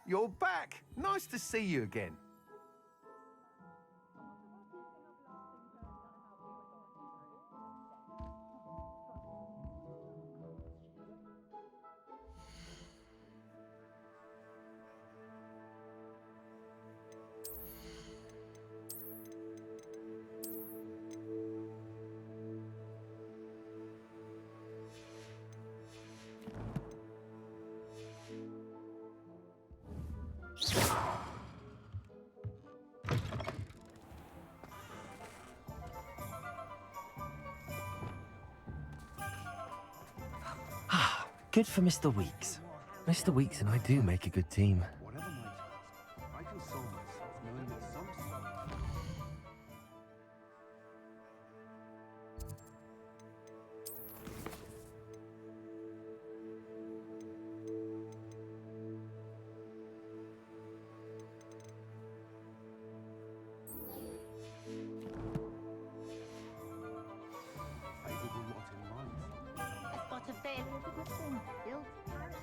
you're back. Nice to see you again. Good for Mr. Weeks. Mr. Weeks and I do make a good team. Whatever my task, I console myself knowing that some favorable lot in life. A spot of failure is a good thing. Builds character.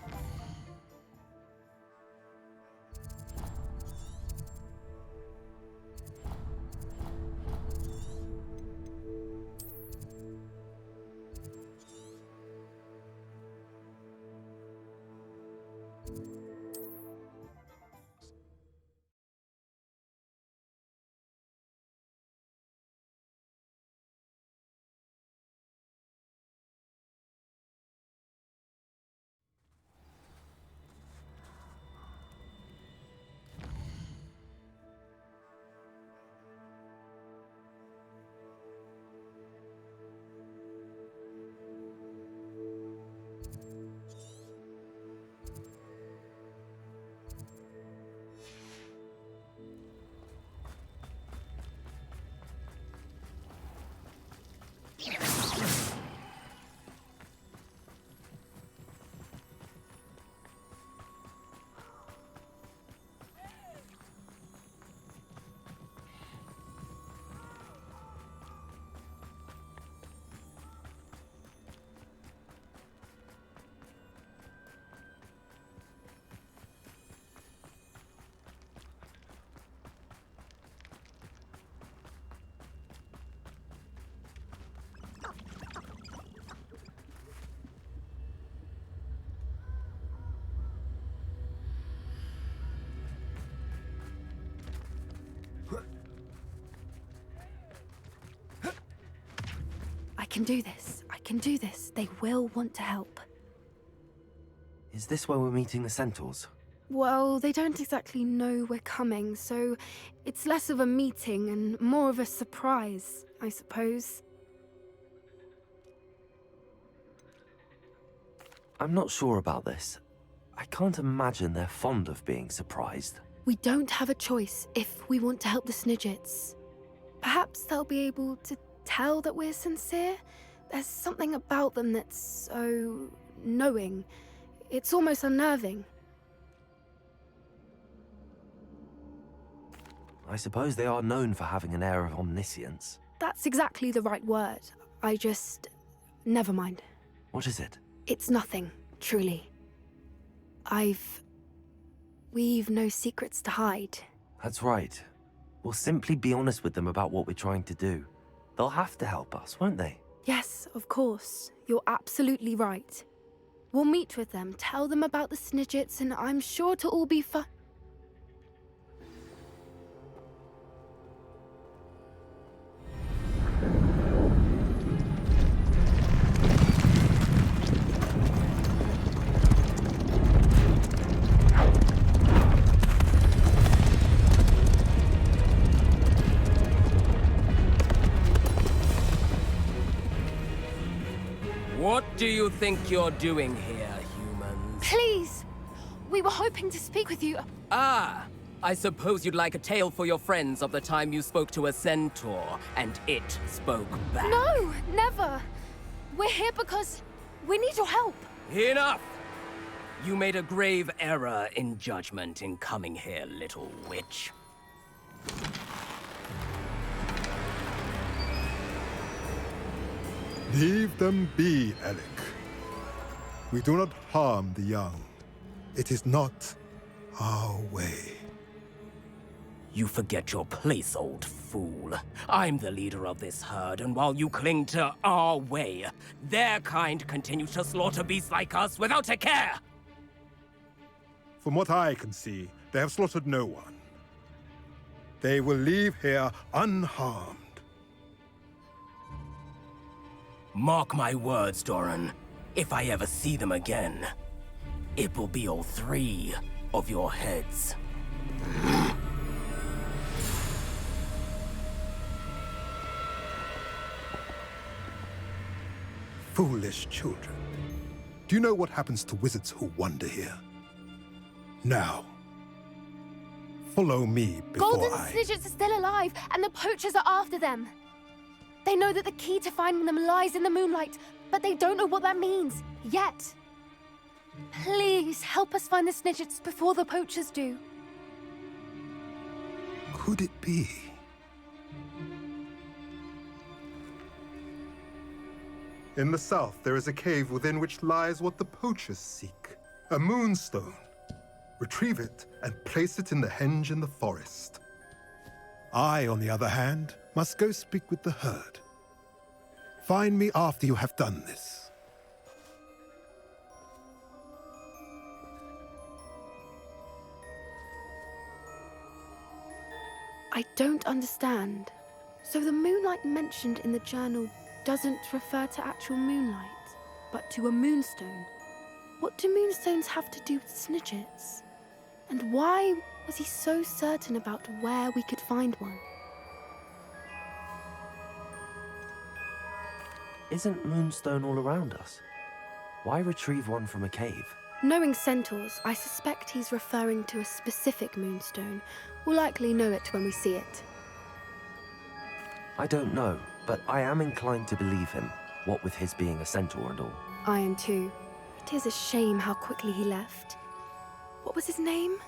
I can do this. I can do this. They will want to help. Is this where we're meeting the Centaurs? Well, they don't exactly know we're coming, so it's less of a meeting and more of a surprise, I suppose. I'm not sure about this. I can't imagine they're fond of being surprised. We don't have a choice if we want to help the Snidgets. Perhaps they'll be able to tell that we're sincere. There's something about them that's so knowing. It's almost unnerving. I suppose they are known for having an air of omniscience. That's exactly the right word. Never mind. What is it? It's nothing, truly. We've no secrets to hide. That's right. We'll simply be honest with them about what we're trying to do. They'll have to help us, won't they? Yes, of course. You're absolutely right. We'll meet with them, tell them about the Snidgets, and I'm sure to all be fun. What do you think you're doing here, humans? Please! We were hoping to speak with you. Ah! I suppose you'd like a tale for your friends of the time you spoke to a centaur, and it spoke back. No, never! We're here because we need your help. Enough! You made a grave error in judgment in coming here, little witch. Leave them be, Alec. We do not harm the young. It is not our way. You forget your place, old fool. I'm the leader of this herd, and while you cling to our way, their kind continue to slaughter beasts like us without a care! From what I can see, they have slaughtered no one. They will leave here unharmed. Mark my words, Doran. If I ever see them again, it will be all 3 of your heads. Foolish children. Do you know what happens to wizards who wander here? Now, follow me before Golden I... Snidgets are still alive, and the poachers are after them. They know that the key to finding them lies in the moonlight, but they don't know what that means, yet. Please, help us find the Snidgets before the poachers do. Could it be? In the south, there is a cave within which lies what the poachers seek. A moonstone. Retrieve it and place it in the henge in the forest. I, on the other hand, must go speak with the herd. Find me after you have done this. I don't understand. So the moonlight mentioned in the journal doesn't refer to actual moonlight, but to a moonstone. What do moonstones have to do with Snidgets? And why was he so certain about where we could find one? Isn't Moonstone all around us? Why retrieve one from a cave? Knowing centaurs, I suspect he's referring to a specific moonstone. We'll likely know it when we see it. I don't know, but I am inclined to believe him, what with his being a centaur and all. I am too. It is a shame how quickly he left. What was his name?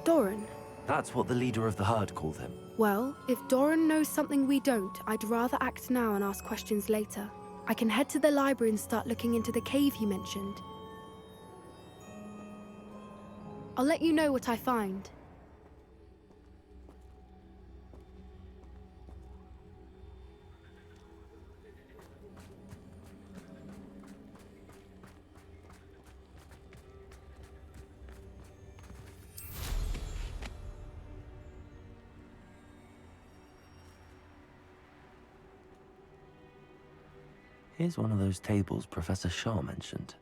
Doran. That's what the leader of the herd called him. Well, if Doran knows something we don't, I'd rather act now and ask questions later. I can head to the library and start looking into the cave he mentioned. I'll let you know what I find. Here's one of those tables Professor Shah mentioned.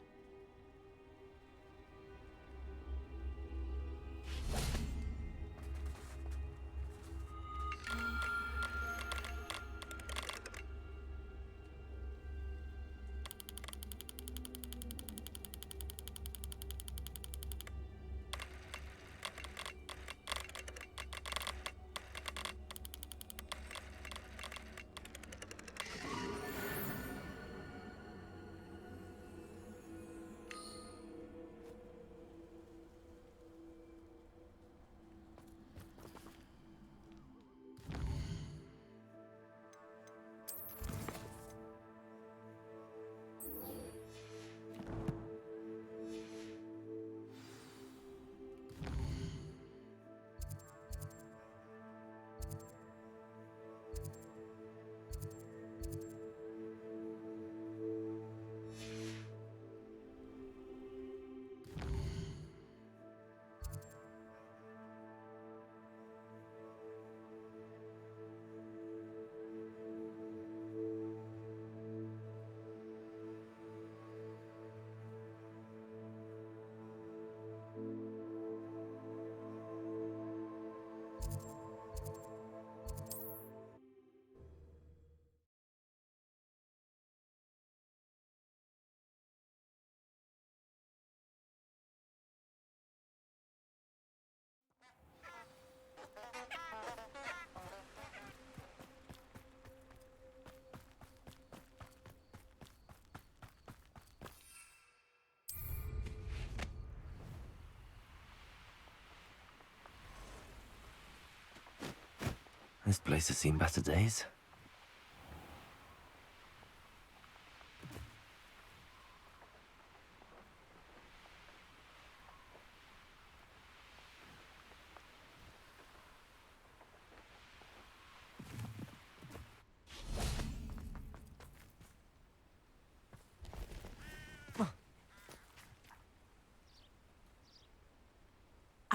This place has seen better days.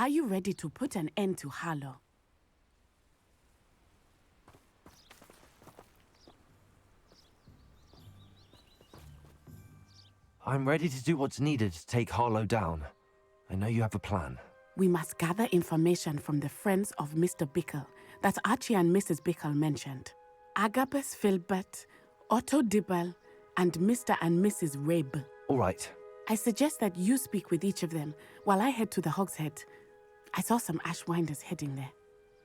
Are you ready to put an end to Harlow? I'm ready to do what's needed to take Harlow down. I know you have a plan. We must gather information from the friends of Mr. Bickle that Archie and Mrs. Bickle mentioned. Agabus Filbert, Otto Dibble, and Mr. and Mrs. Rabe. All right. I suggest that you speak with each of them while I head to the Hogshead. I saw some Ashwinders heading there.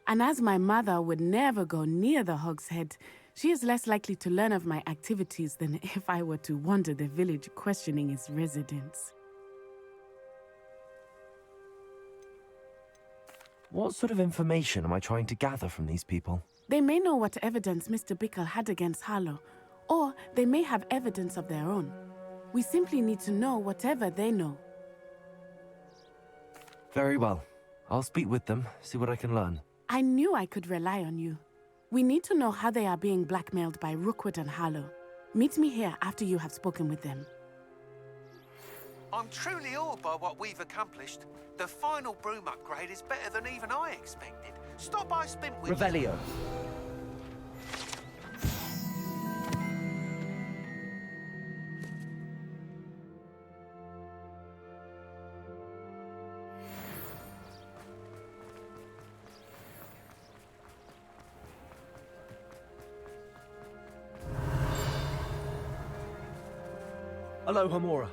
And as my mother would never go near the Hogshead, she is less likely to learn of my activities than if I were to wander the village questioning its residents. What sort of information am I trying to gather from these people? They may know what evidence Mr. Bickle had against Harlow, or they may have evidence of their own. We simply need to know whatever they know. Very well. I'll speak with them, see what I can learn. I knew I could rely on you. We need to know how they are being blackmailed by Rookwood and Harlow. Meet me here after you have spoken with them. I'm truly awed by what we've accomplished. The final broom upgrade is better than even I expected. Stop by Spintwitch. Revelio. Hello, Hamora.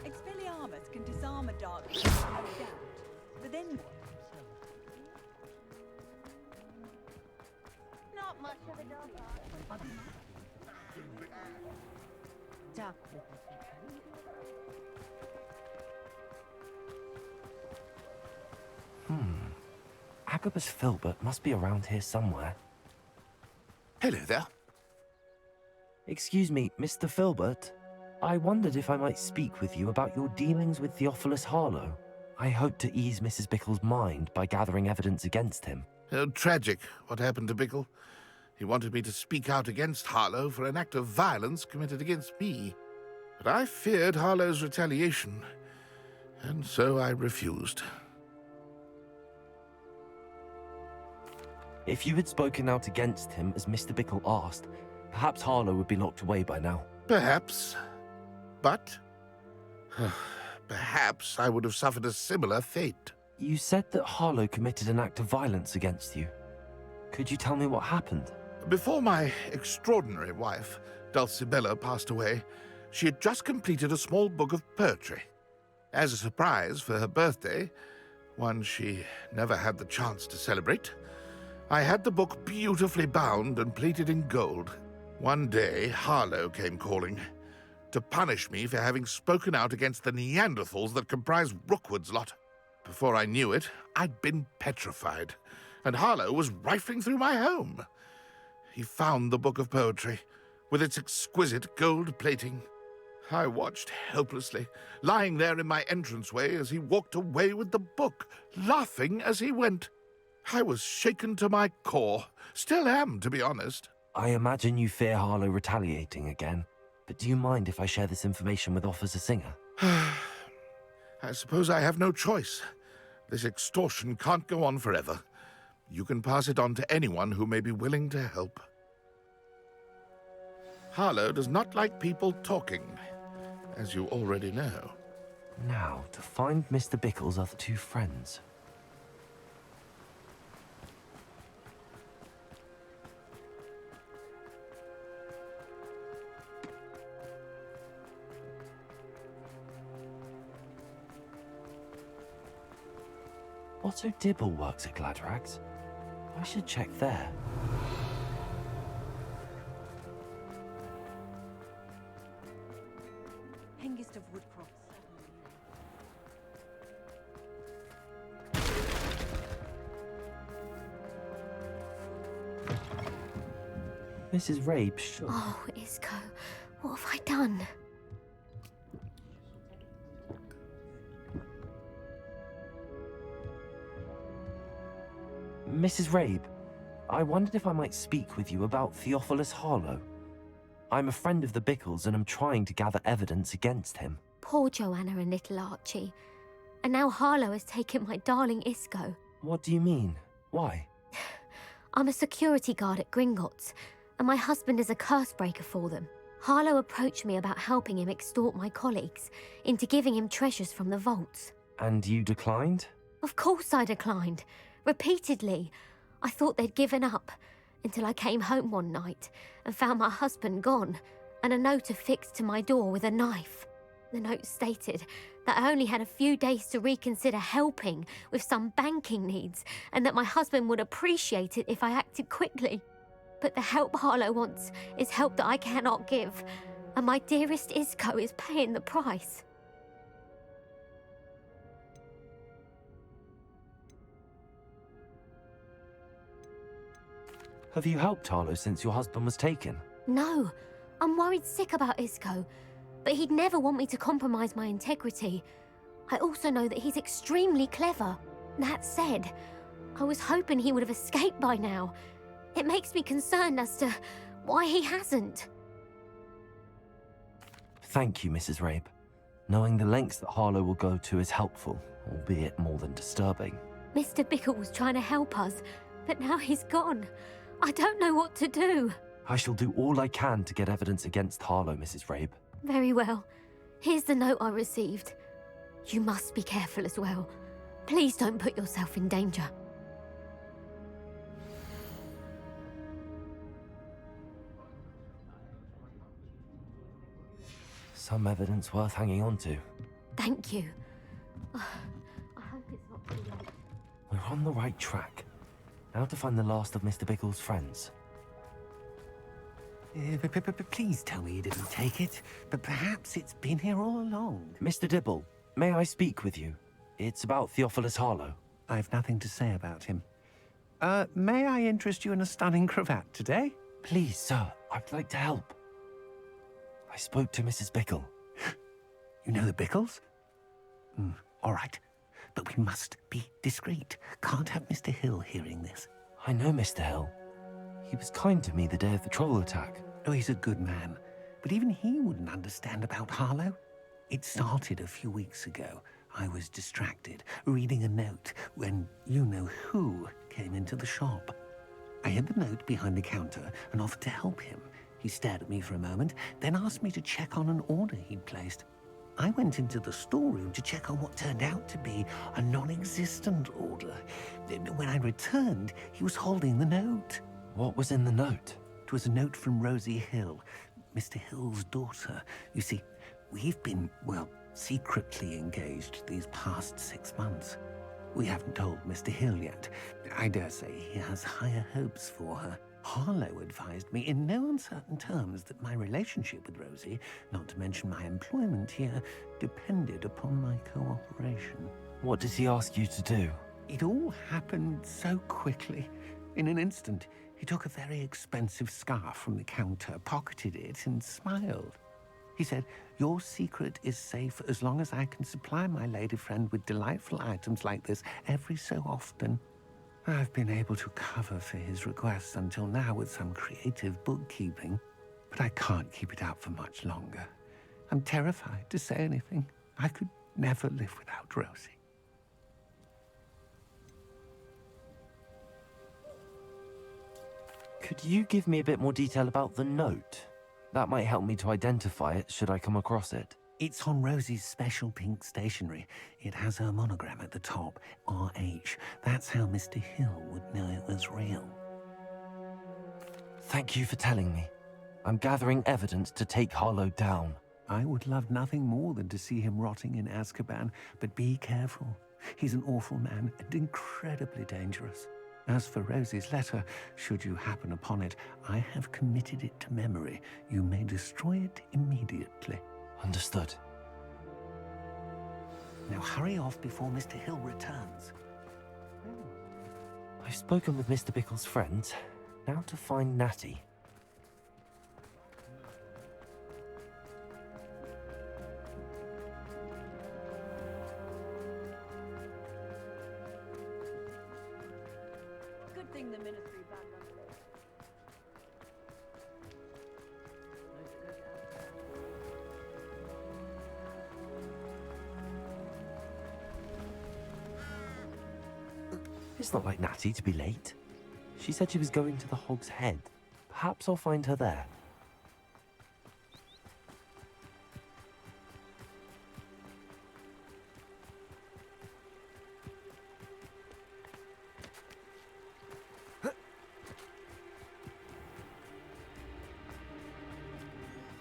Expelliarmus can disarm a dark force, no doubt. But then what? Not much of a dog. Agabus Filbert must be around here somewhere. Hello there. Excuse me, Mr. Filbert. I wondered if I might speak with you about your dealings with Theophilus Harlow. I hope to ease Mrs. Bickle's mind by gathering evidence against him. Tragic, what happened to Bickle. He wanted me to speak out against Harlow for an act of violence committed against me. But I feared Harlow's retaliation, and so I refused. If you had spoken out against him as Mr. Bickle asked, perhaps Harlow would be locked away by now. Perhaps. But perhaps I would have suffered a similar fate. You said that Harlow committed an act of violence against you. Could you tell me what happened? Before my extraordinary wife, Dulcibella, passed away, she had just completed a small book of poetry. As a surprise for her birthday, one she never had the chance to celebrate, I had the book beautifully bound and plated in gold. One day, Harlow came calling to punish me for having spoken out against the Neanderthals that comprise Rookwood's lot. Before I knew it, I'd been petrified, and Harlow was rifling through my home. He found the book of poetry, with its exquisite gold plating. I watched helplessly, lying there in my entranceway as he walked away with the book, laughing as he went. I was shaken to my core. Still am, to be honest. I imagine you fear Harlow retaliating again, but do you mind if I share this information with Officer Singer? I suppose I have no choice. This extortion can't go on forever. You can pass it on to anyone who may be willing to help. Harlow does not like people talking, as you already know. Now, to find Mr. Bickle's other two friends. Otto Dibble works at Gladrags. I should check there. Hengist of Woodcroft. Mrs. Rabe, sure. Oh, Isco, what have I done? Mrs. Rabe, I wondered if I might speak with you about Theophilus Harlow. I'm a friend of the Bickles and I'm trying to gather evidence against him. Poor Joanna and little Archie. And now Harlow has taken my darling Isco. What do you mean? Why? I'm a security guard at Gringotts, and my husband is a curse breaker for them. Harlow approached me about helping him extort my colleagues into giving him treasures from the vaults. And you declined? Of course I declined. Repeatedly. I thought they'd given up, until I came home one night and found my husband gone, and a note affixed to my door with a knife. The note stated that I only had a few days to reconsider helping with some banking needs, and that my husband would appreciate it if I acted quickly. But the help Harlow wants is help that I cannot give, and my dearest Isco is paying the price. Have you helped Harlow since your husband was taken? No, I'm worried sick about Isco, but he'd never want me to compromise my integrity. I also know that he's extremely clever. That said, I was hoping he would have escaped by now. It makes me concerned as to why he hasn't. Thank you, Mrs. Rabe. Knowing the lengths that Harlow will go to is helpful, albeit more than disturbing. Mr. Bickle was trying to help us, but now he's gone. I don't know what to do. I shall do all I can to get evidence against Harlow, Mrs. Rabe. Very well. Here's the note I received. You must be careful as well. Please don't put yourself in danger. Some evidence worth hanging on to. Thank you. I hope it's not too late. We're on the right track. Now to find the last of Mr. Bickle's friends. Please tell me you didn't take it, but perhaps it's been here all along. Mr. Dibble, may I speak with you? It's about Theophilus Harlow. I've nothing to say about him. May I interest you in a stunning cravat today? Please, sir, I'd like to help. I spoke to Mrs. Bickle. You know the Bickles? All right, but we must be discreet. Can't have Mr. Hill hearing this. I know Mr. Hill. He was kind to me the day of the troll attack. Oh, he's a good man, but even he wouldn't understand about Harlow. It started a few weeks ago. I was distracted, reading a note, when you-know-who came into the shop. I hid the note behind the counter and offered to help him. He stared at me for a moment, then asked me to check on an order he'd placed. I went into the storeroom to check on what turned out to be a non-existent order. When I returned, he was holding the note. What was in the note? It was a note from Rosie Hill, Mr. Hill's daughter. You see, we've been, secretly engaged these past 6 months. We haven't told Mr. Hill yet. I dare say he has higher hopes for her. Harlow advised me in no uncertain terms that my relationship with Rosie, not to mention my employment here, depended upon my cooperation. What did he ask you to do? It all happened so quickly. In an instant, he took a very expensive scarf from the counter, pocketed it, and smiled. He said, "Your secret is safe as long as I can supply my lady friend with delightful items like this every so often." I've been able to cover for his requests until now with some creative bookkeeping, but I can't keep it up for much longer. I'm terrified to say anything. I could never live without Rosie. Could you give me a bit more detail about the note? That might help me to identify it should I come across it. It's on Rosie's special pink stationery. It has her monogram at the top, RH. That's how Mr. Hill would know it was real. Thank you for telling me. I'm gathering evidence to take Harlow down. I would love nothing more than to see him rotting in Azkaban, but be careful. He's an awful man and incredibly dangerous. As for Rosie's letter, should you happen upon it, I have committed it to memory. You may destroy it immediately. Understood. Now hurry off before Mr. Hill returns. I've spoken with Mr. Bickle's friends. Now to find Natty. Good thing the ministry banned under it. It's not like Natty to be late. She said she was going to the Hog's Head. Perhaps I'll find her there.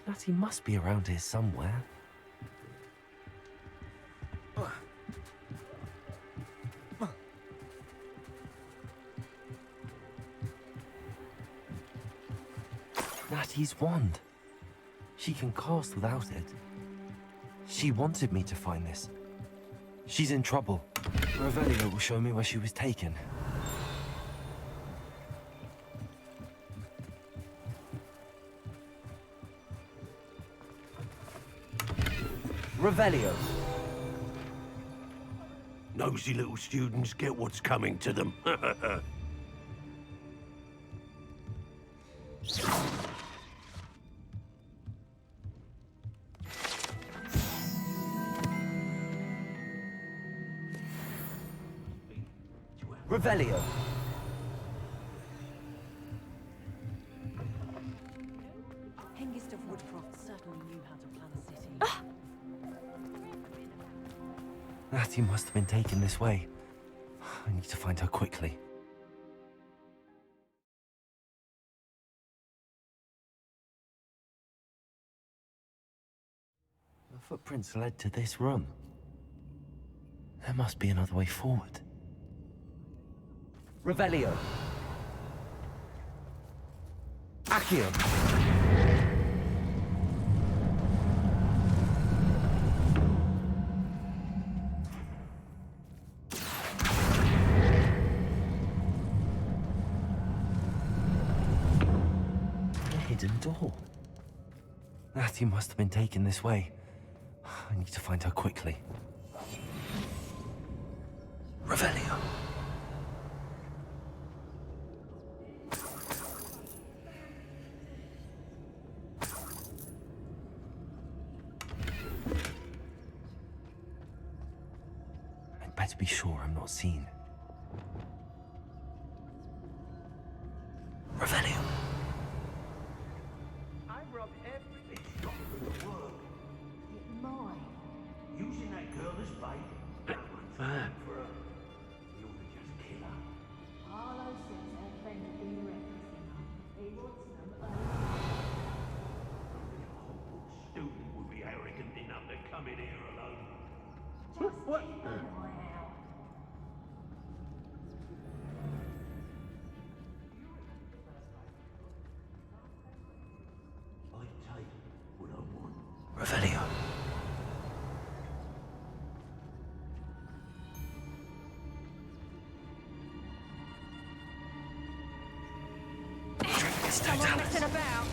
Natty must be around here somewhere. Natty's wand. She can cast without it. She wanted me to find this. She's in trouble. Revelio will show me where she was taken. Revelio. Nosy little students get what's coming to them. Revelio. Hengist of Woodcroft certainly knew how to plan a city. Natty must have been taken this way. I need to find her quickly. The footprints led to this room. There must be another way forward. Revelio. Accio. A hidden door. Natty must have been taken this way. I need to find her quickly. Revelio. I'd better be sure I'm not seen. Revelio. I've robbed every shop in the world. Using that girl as bait. That one's bad for her. You ought to just kill her. Harlow says her friend had been reckless. He wants them Hogwarts student would be arrogant enough to come in here alone. Just keep an eye out. I take what I want. Revelio. Someone messing about.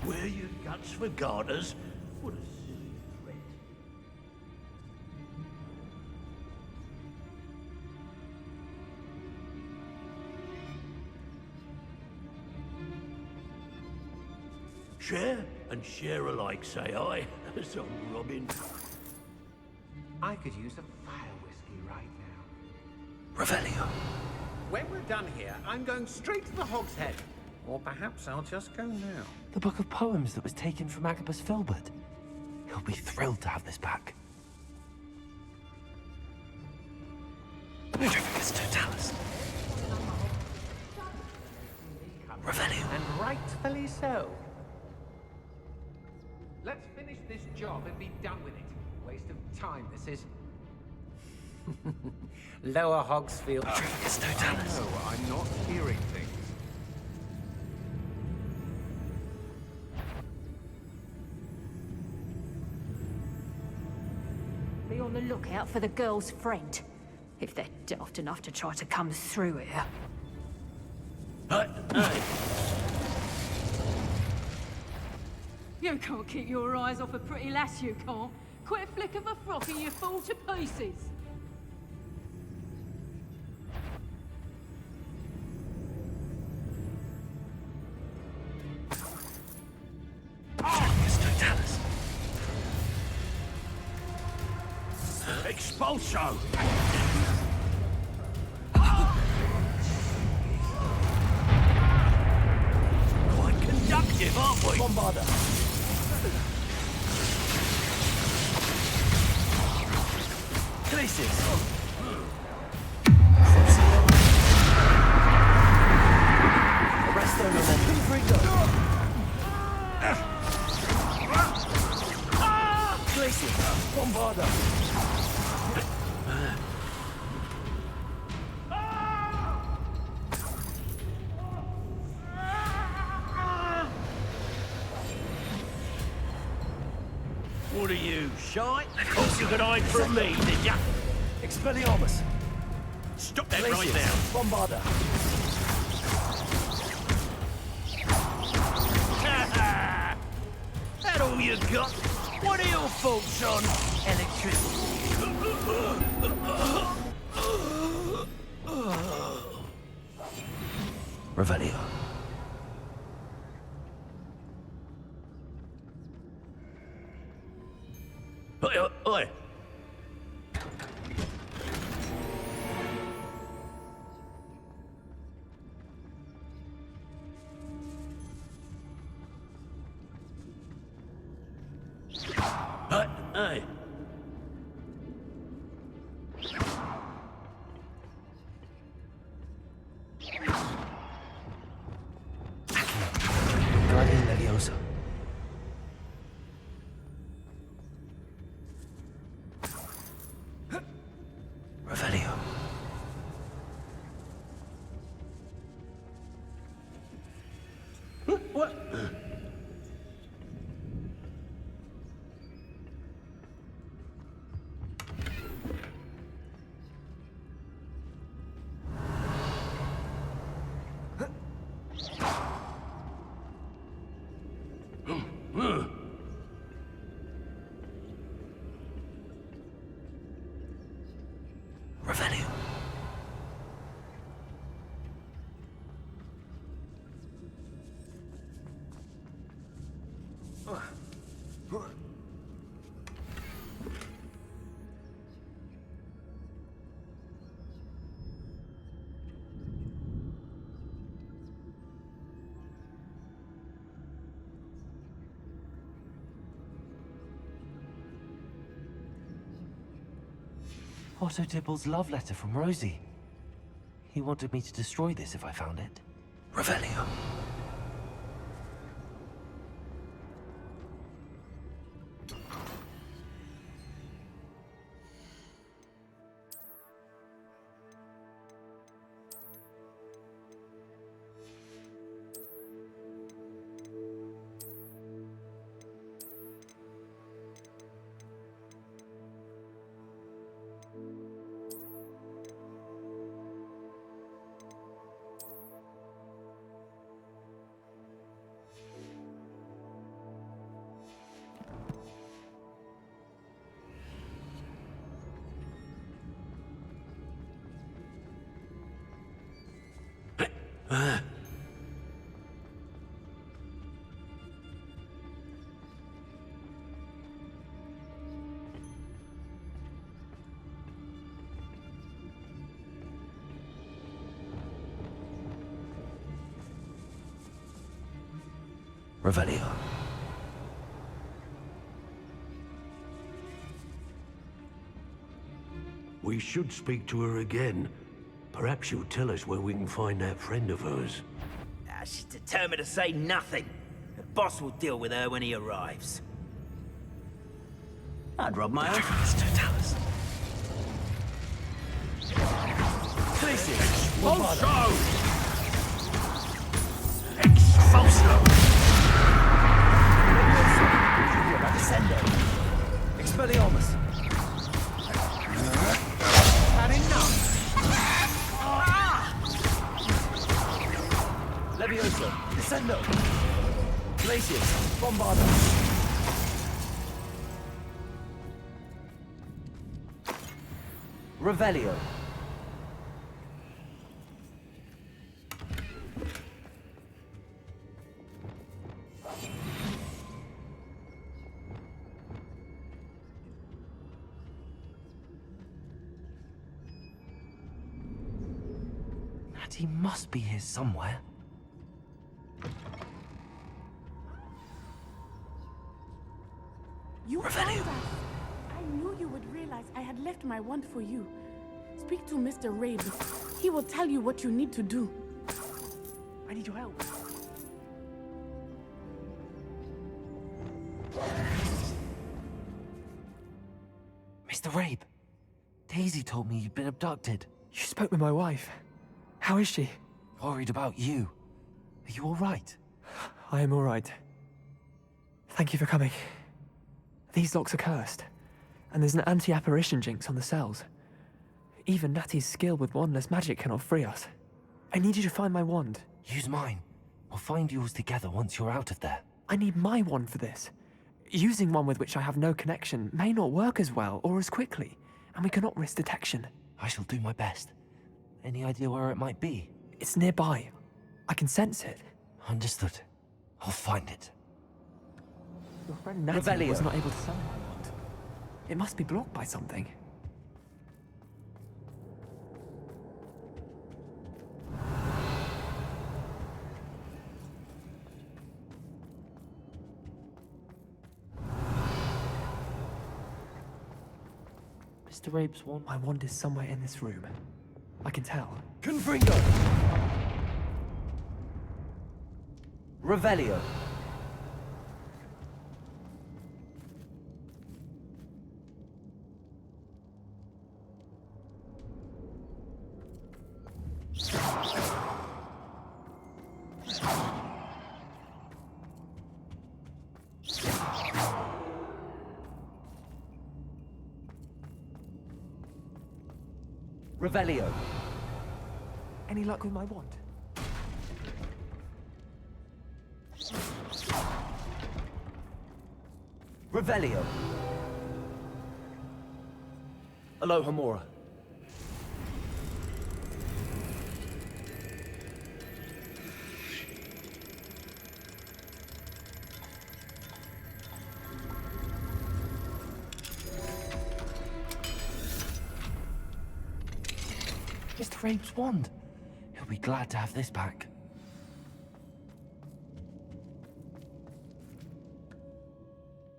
Wear your guts for garters. What a silly threat. Share and share alike, say I, as I'm Robin. I could use a fire whiskey right now. Revelio. When we're done here, I'm going straight to the Hog's Head. Or perhaps I'll just go now. The book of poems that was taken from Agabus Filbert. He'll be thrilled to have this back. Ludovicus Totalis. Revelio. And rightfully so. Let's finish this job and be done with it. Waste of time, this is. Lower Hogsfield. Ludovicus Totalis. No, I'm not hearing things. the lookout for the girl's friend. If they're daft enough to try to come through here. You can't keep your eyes off a pretty lass, you can't. Quit a flick of a frock and you fall to pieces. Expulso! Quite conductive, aren't we? Bombarda. Places. Arresto momentum. Free go. Places. Bombarda. What are you, shy? Thought you could hide from me, did ya? Expelliarmus. Stop that Places. right now. Bombarda. That all you got? What are your thoughts on electricity? Revelio. Oi, oi. Hey. Guardian Leviosa. Revelio. What? Revelio. Otto Dibble's love letter from Rosie. He wanted me to destroy this if I found it. Revelio. Revelio. We should speak to her again. Perhaps she'll tell us where we can find that friend of hers. She's determined to say nothing. The boss will deal with her when he arrives. I'd rob my own. Totalis. Places. Expulso! Expulso! Descendo. Expelliarmus. Impulsor! Descendo! Glacius! Bombarda! Revelio! Natty must be here somewhere. You found us. I knew you would realize I had left my wand for you. Speak to Mr. Rabe. He will tell you what you need to do. I need your help. Mr. Rabe, Daisy told me you'd been abducted. You spoke with my wife. How is she? Worried about you. Are you all right? I am all right. Thank you for coming. These locks are cursed, and there's an anti-apparition jinx on the cells. Even Natty's skill with wandless magic cannot free us. I need you to find my wand. Use mine. We'll find yours together once you're out of there. I need my wand for this. Using one with which I have no connection may not work as well or as quickly, and we cannot risk detection. I shall do my best. Any idea where it might be? It's nearby. I can sense it. Understood. I'll find it. Your friend Natty was not able to summon my wand. It must be blocked by something. Mr. Rabe's wand? My wand is somewhere in this room. I can tell. Confringo! Revelio! Revelio. Any luck with my wand? Revelio. Aloha Mora. Mr. Rabe's wand. He'll be glad to have this back.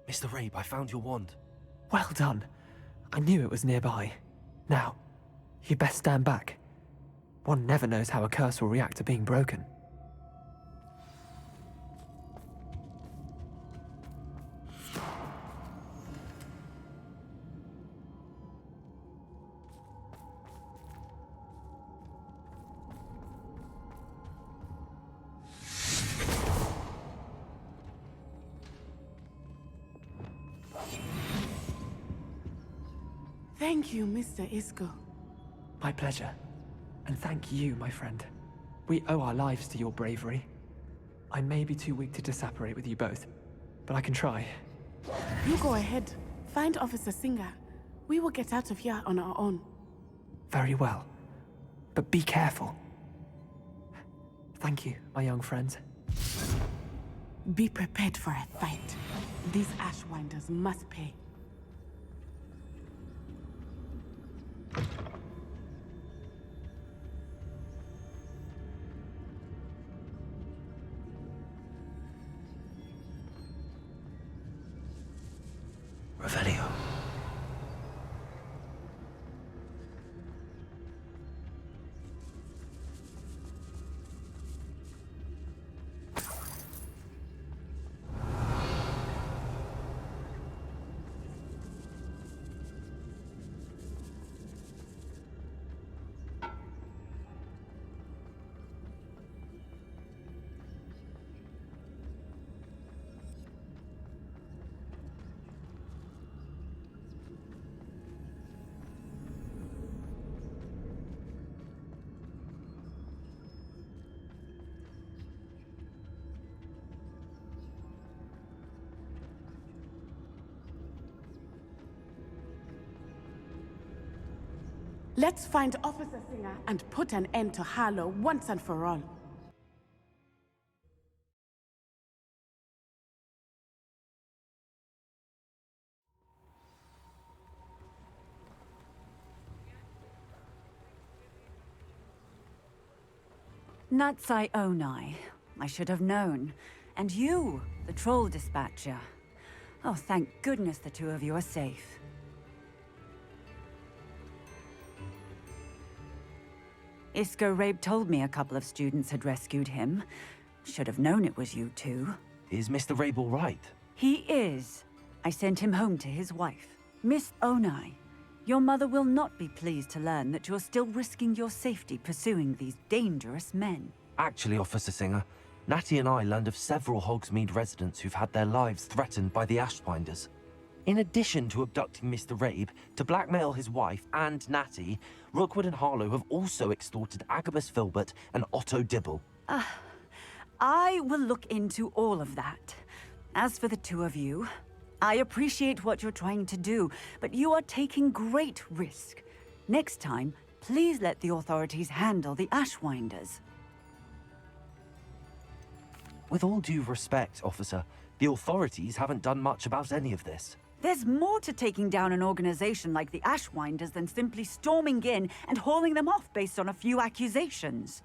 Mr. Rabe, I found your wand. Well done. I knew it was nearby. Now, you best stand back. One never knows how a curse will react to being broken. Thank you, Mr. Isco. My pleasure. And thank you, my friend. We owe our lives to your bravery. I may be too weak to disapparate with you both, but I can try. You go ahead. Find Officer Singer. We will get out of here on our own. Very well. But be careful. Thank you, my young friends. Be prepared for a fight. These Ashwinders must pay. Revelio. Let's find Officer Singer and put an end to Harlow once and for all. Natsai Onai. I should have known. And you, the troll dispatcher. Oh, thank goodness the two of you are safe. Isco Rabe told me a couple of students had rescued him. Should have known it was you two. Is Mr. Rabe all right? He is. I sent him home to his wife. Miss Onai, your mother will not be pleased to learn that you're still risking your safety pursuing these dangerous men. Actually, Officer Singer, Natty and I learned of several Hogsmeade residents who've had their lives threatened by the Ashwinders. In addition to abducting Mr. Rabe to blackmail his wife and Natty, Rookwood and Harlow have also extorted Agabus Filbert and Otto Dibble. I will look into all of that. As for the two of you, I appreciate what you're trying to do, but you are taking great risk. Next time, please let the authorities handle the Ashwinders. With all due respect, officer, the authorities haven't done much about any of this. There's more to taking down an organization like the Ashwinders than simply storming in and hauling them off based on a few accusations.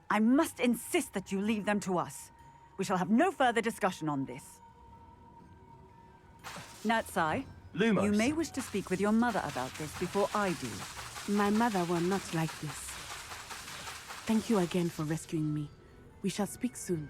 I must insist that you leave them to us. We shall have no further discussion on this. Natsai, Lumos. You may wish to speak with your mother about this before I do. My mother will not like this. Thank you again for rescuing me. We shall speak soon.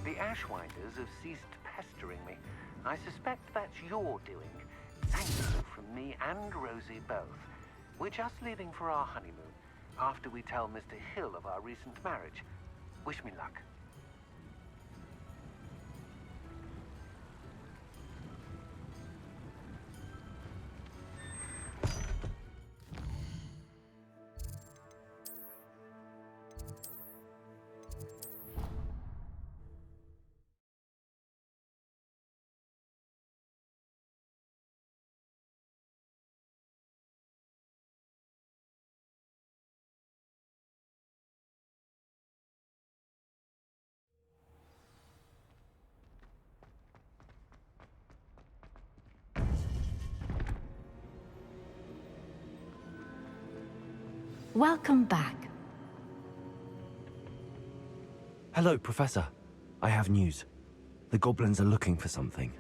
The Ashwinders have ceased pestering me. I suspect that's your doing. Thank you from me and Rosie both. We're just leaving for our honeymoon, after we tell Mr. Hill of our recent marriage. Wish me luck. Welcome back. Hello, Professor. I have news. The goblins are looking for something.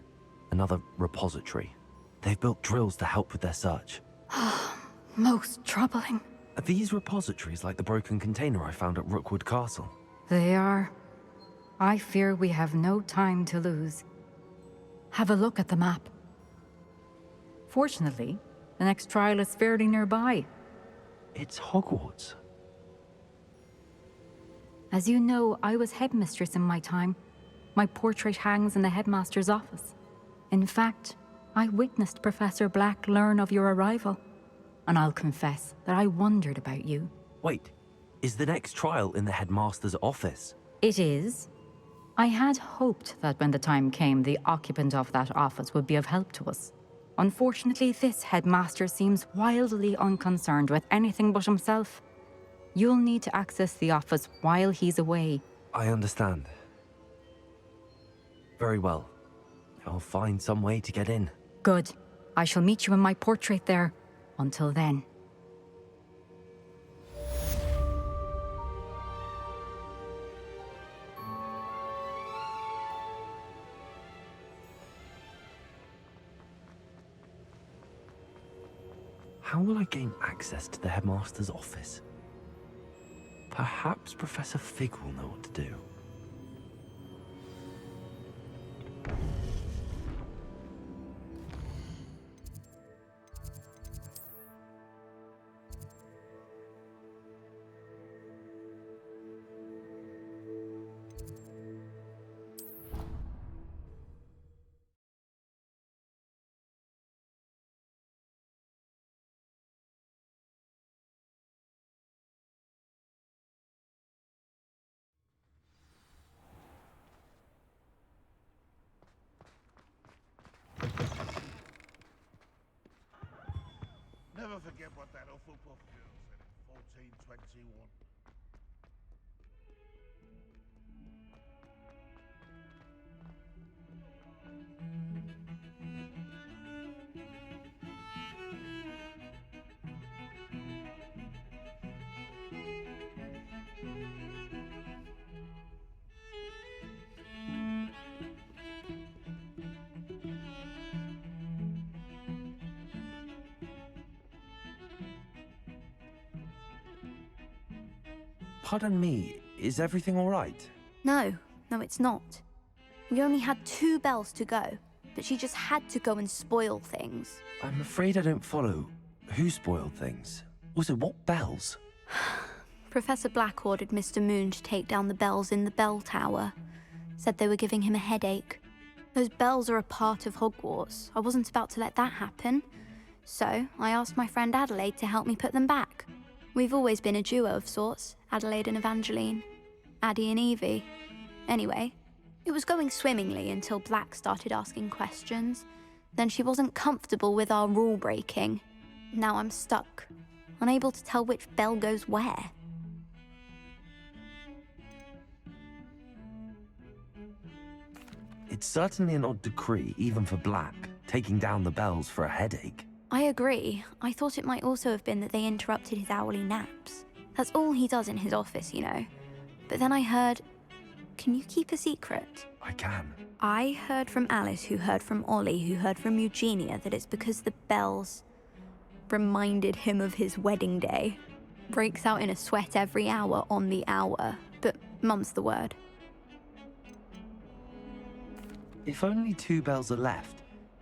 Another repository. They've built drills to help with their search. Most troubling. Are these repositories like the broken container I found at Rookwood Castle? They are. I fear we have no time to lose. Have a look at the map. Fortunately, the next trial is fairly nearby. It's Hogwarts. As you know, I was headmistress in my time. My portrait hangs in the headmaster's office. In fact, I witnessed Professor Black learn of your arrival. And I'll confess that I wondered about you. Wait, is the next trial in the headmaster's office? It is. I had hoped that when the time came, the occupant of that office would be of help to us. Unfortunately, this headmaster seems wildly unconcerned with anything but himself. You'll need to access the office while he's away. I understand. Very well. I'll find some way to get in. Good. I shall meet you in my portrait there. Until then. How will I gain access to the headmaster's office? Perhaps Professor Fig will know what to do. never forget what that Hufflepuff girl said in 1421. Pardon me, is everything all right? No, it's not. We only had 2 bells to go, but she just had to go and spoil things. I'm afraid I don't follow. Who spoiled things? Also, what bells? Professor Black ordered Mr. Moon to take down the bells in the bell tower. Said they were giving him a headache. Those bells are a part of Hogwarts. I wasn't about to let that happen. So I asked my friend Adelaide to help me put them back. We've always been a duo of sorts, Adelaide and Evangeline. Addie and Evie. Anyway, it was going swimmingly until Black started asking questions. Then she wasn't comfortable with our rule breaking. Now I'm stuck, unable to tell which bell goes where. It's certainly an odd decree, even for Black, taking down the bells for a headache. I agree. I thought it might also have been that they interrupted his hourly naps. That's all he does in his office, you know. But then I heard... Can you keep a secret? I can. I heard from Alice, who heard from Ollie, who heard from Eugenia, that it's because the bells reminded him of his wedding day. Breaks out in a sweat every hour on the hour, but mum's the word. If only 2 bells are left,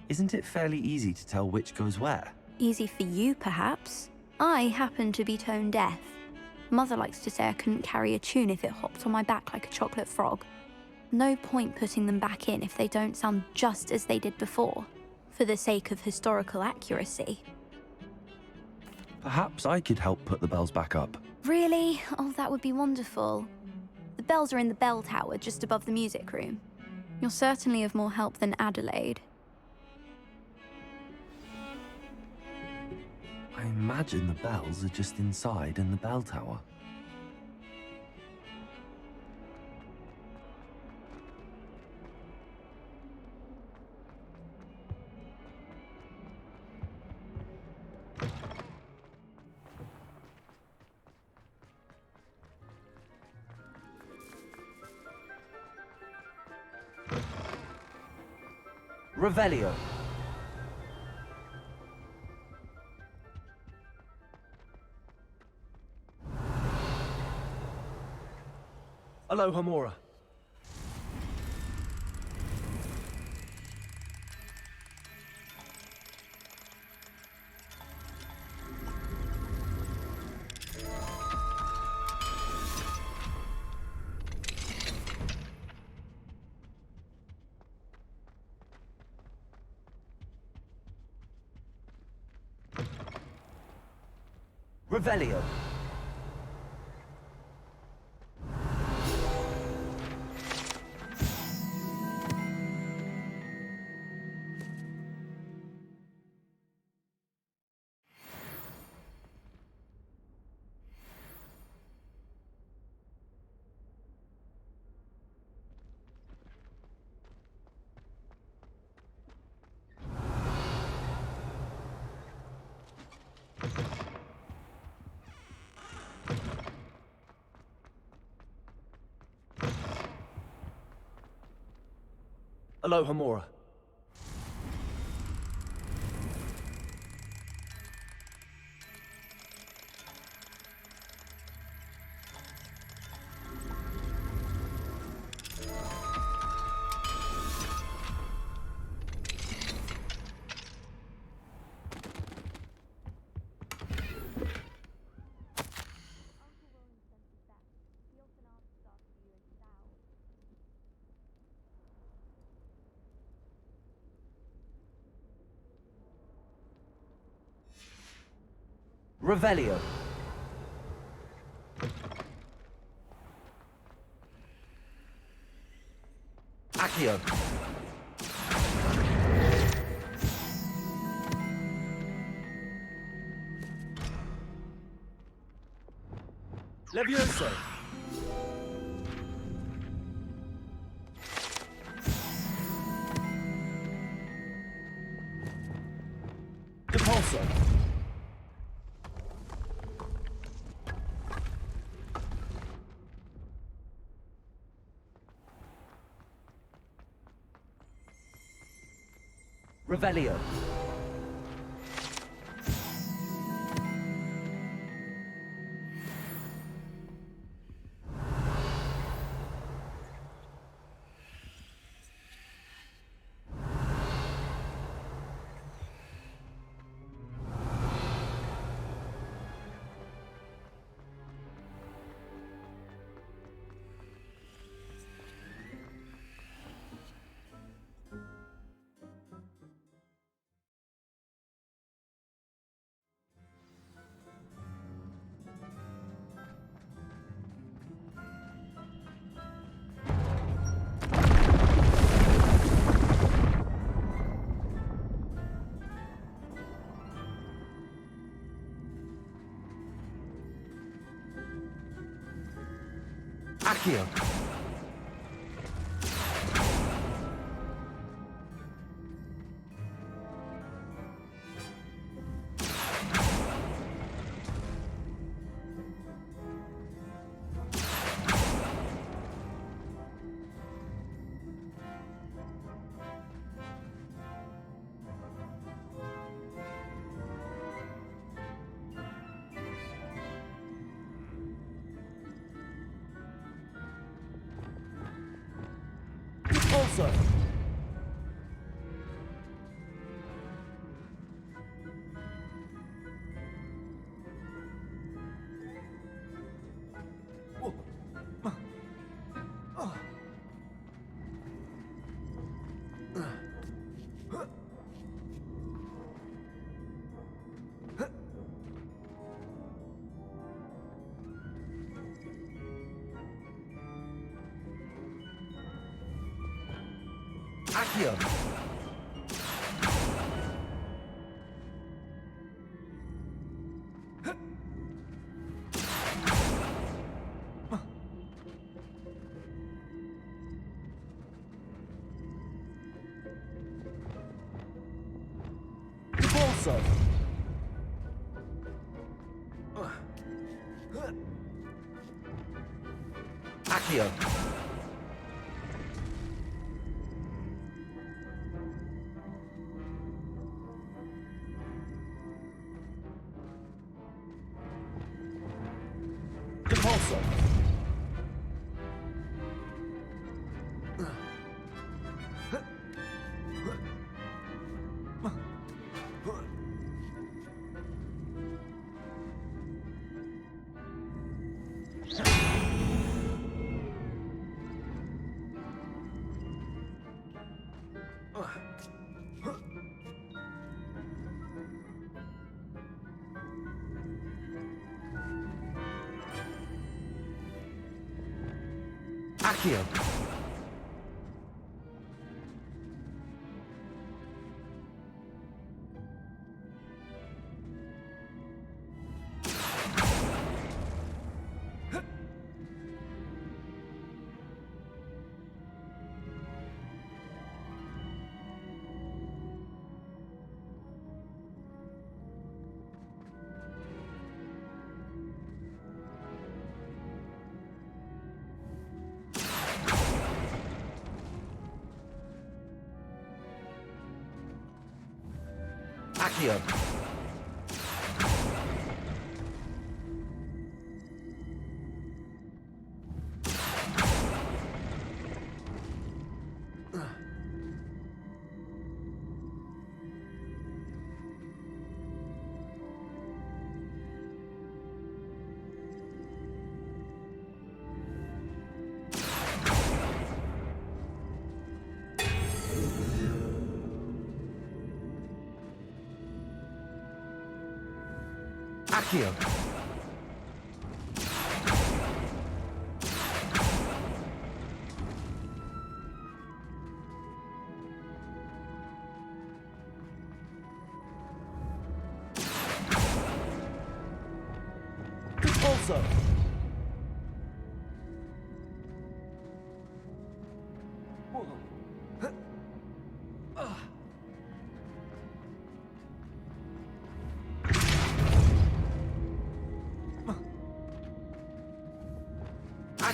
isn't it fairly easy to tell which goes where? Easy for you, perhaps. I happen to be tone deaf. Mother likes to say I couldn't carry a tune if it hopped on my back like a chocolate frog. No point putting them back in if they don't sound just as they did before, for the sake of historical accuracy. Perhaps I could help put the bells back up. Really? Oh, that would be wonderful. The bells are in the bell tower just above the music room. You're certainly of more help than Adelaide. I imagine the bells are just inside in the bell tower. Revelio. Aloha Mora. Revelio. Aloha Mora. Revelio. Accio. Levioso! Depulso! Revelio! Accio! Also. Accio! Depulso! Accio! Depulso! Accio! Accio! Accio! Also.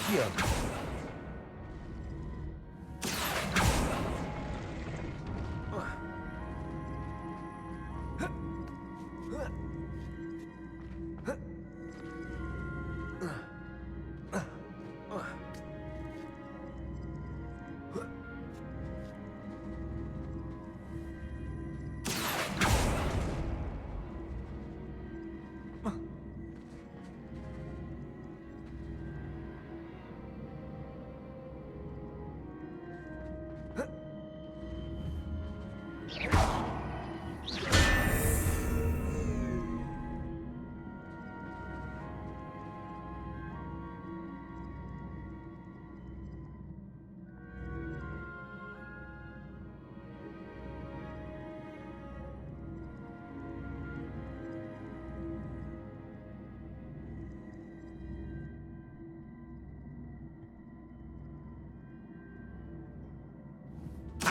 Accio.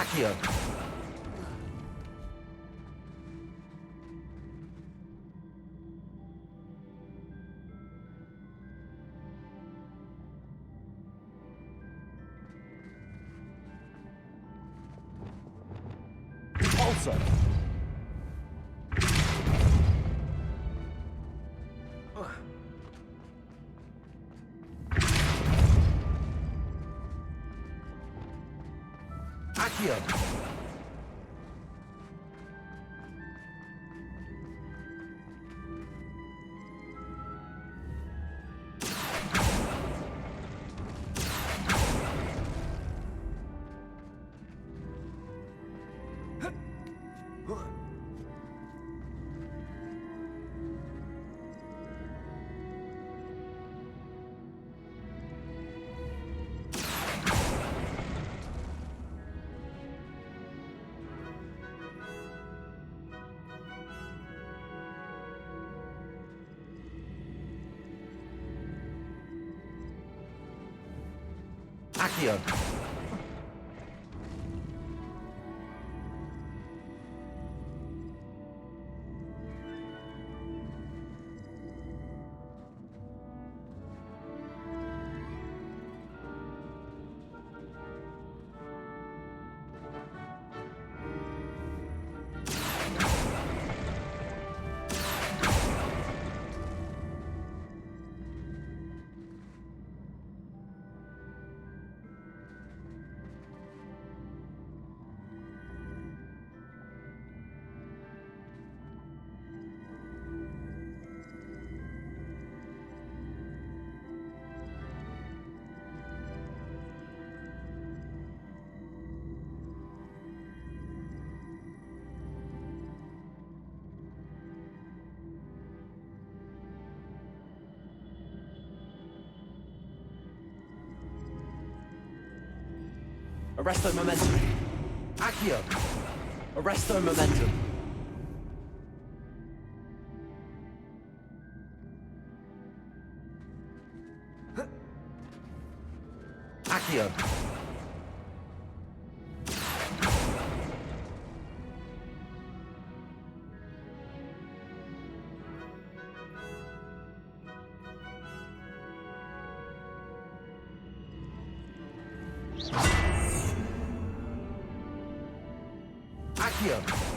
Accio. Also. Accio. Accio. Arresto momentum. Accio. Arresto momentum. Accio. Accio.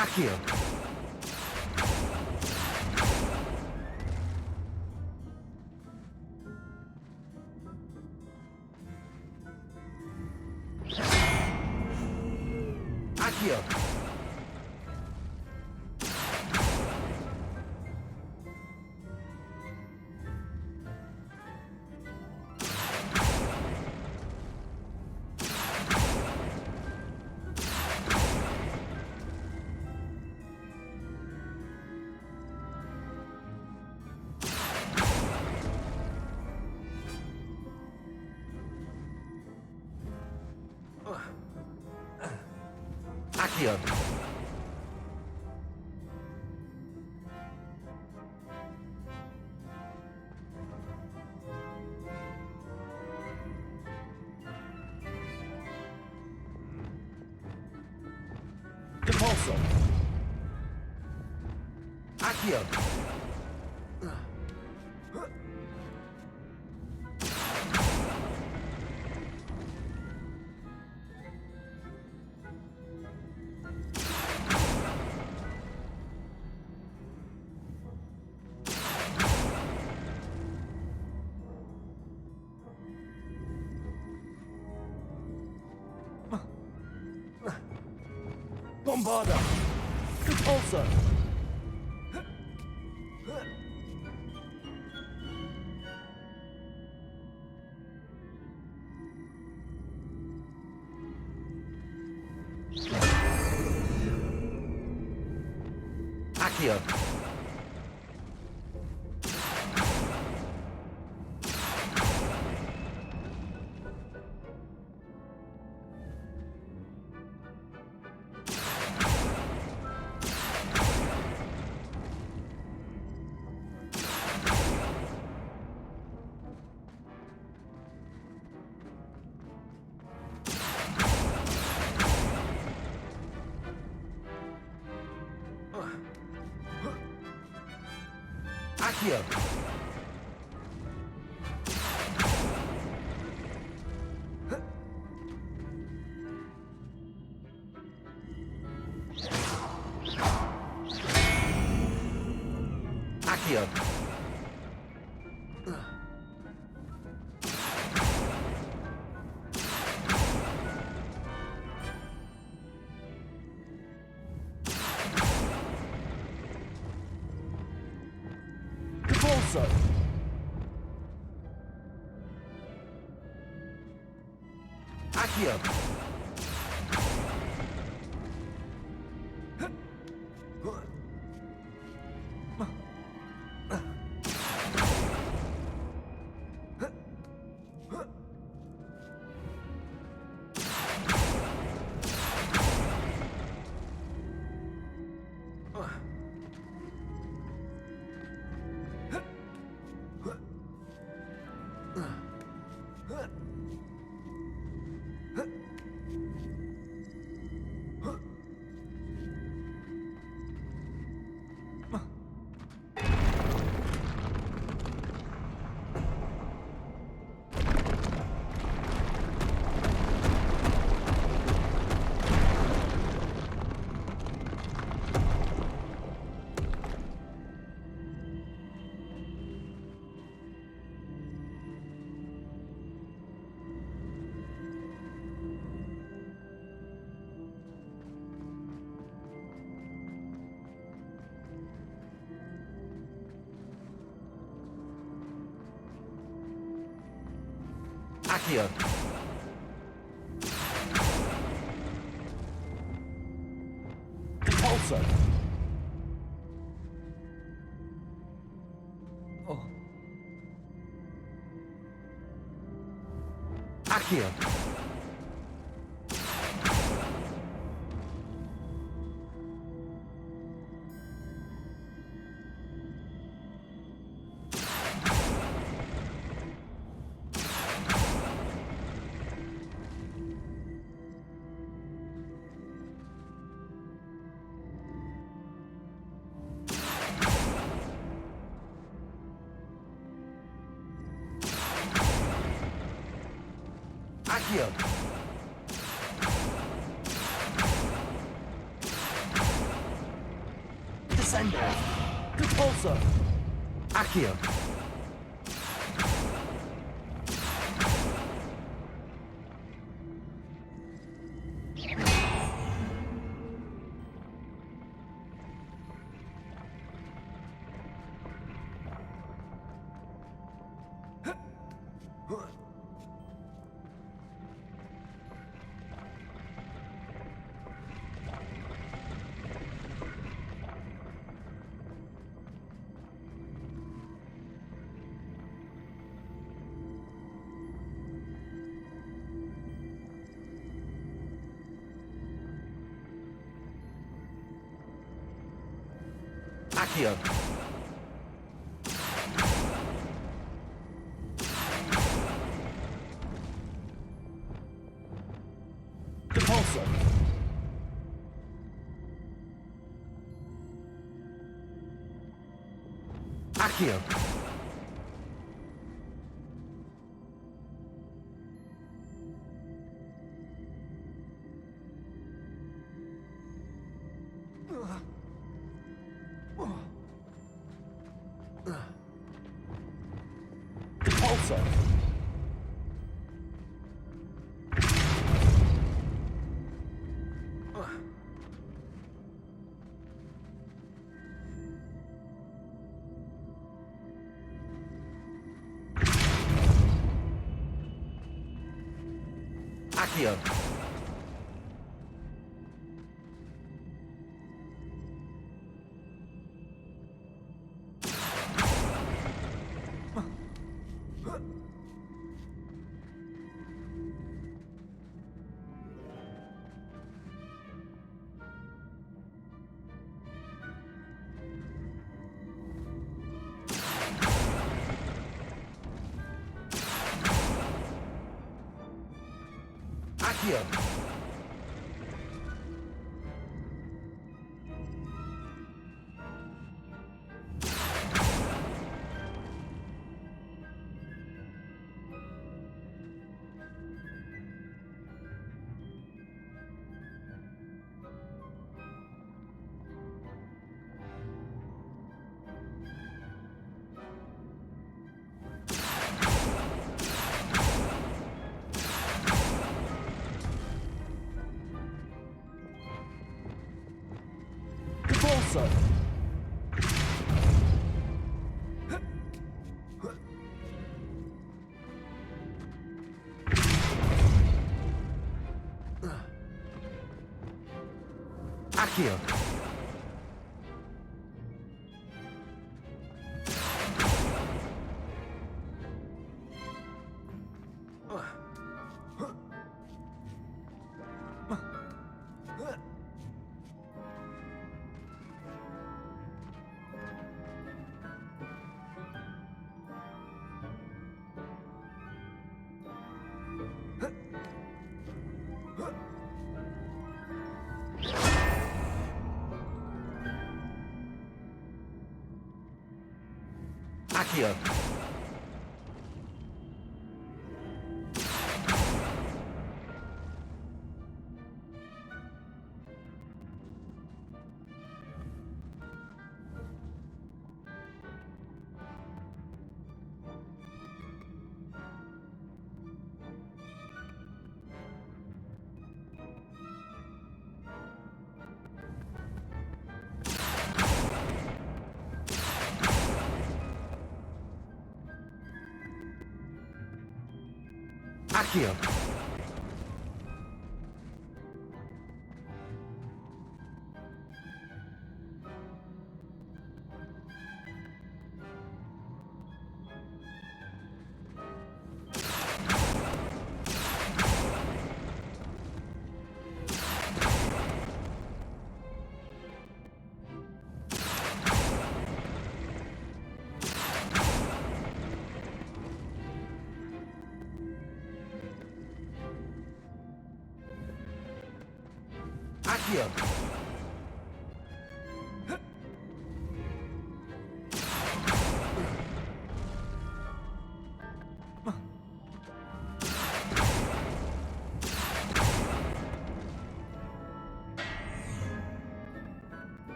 Accio. Accio. Accio. Depulso. Accio. Bombarda! Repulsor! Accio! Accio! Accio! Repulsor! Accio! Accio! Repulsor! Oh. Accio! Accio! Descender! Repulsor! Accio! Accio. Depulso. Accio. Depulso. Accio. Accio. Depulso. Accio. Accio. Accio. Accio.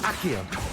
Accio.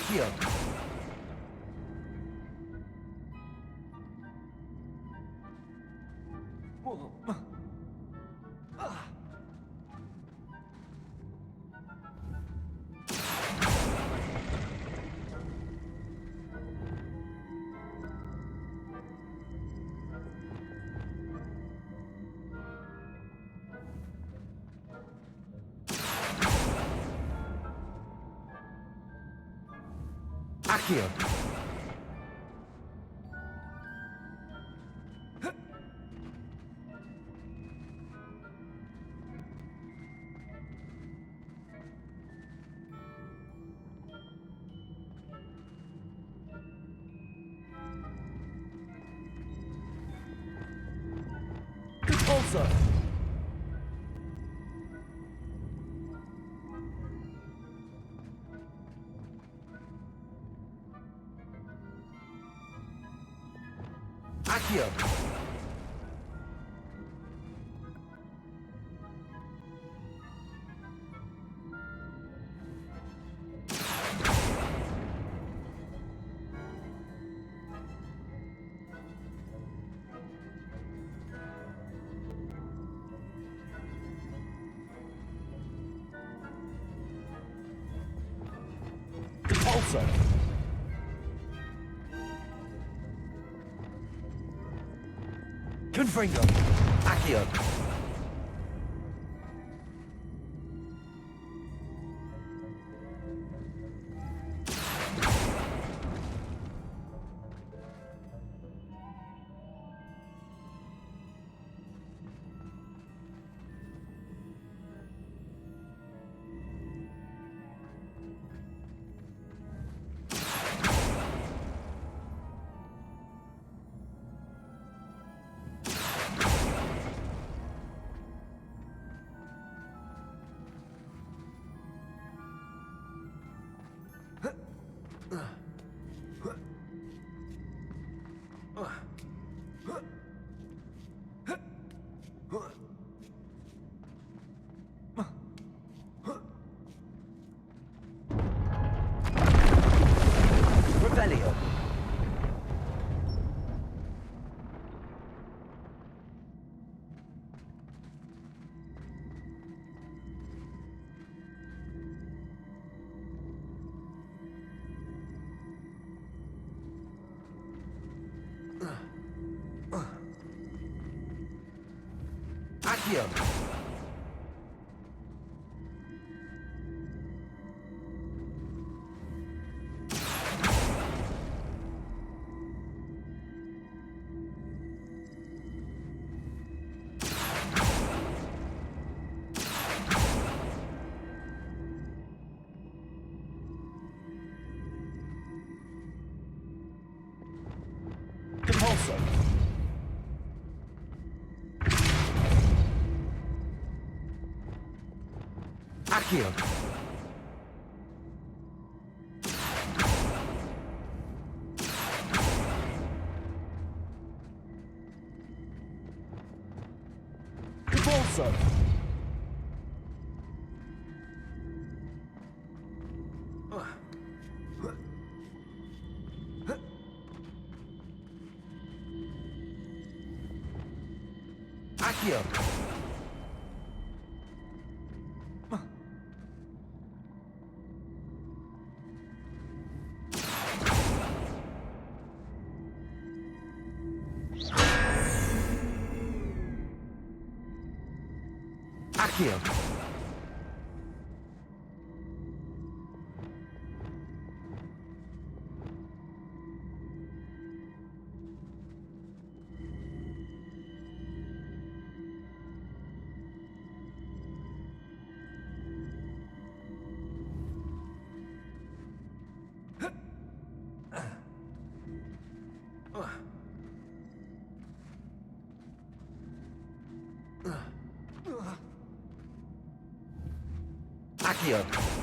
Accio. Accio. Repulsor. Accio. Repulsor. Confringo. Accio. Revelio. Accio. Repulsor. Accio. Repulsor. Accio. Accio. Accio.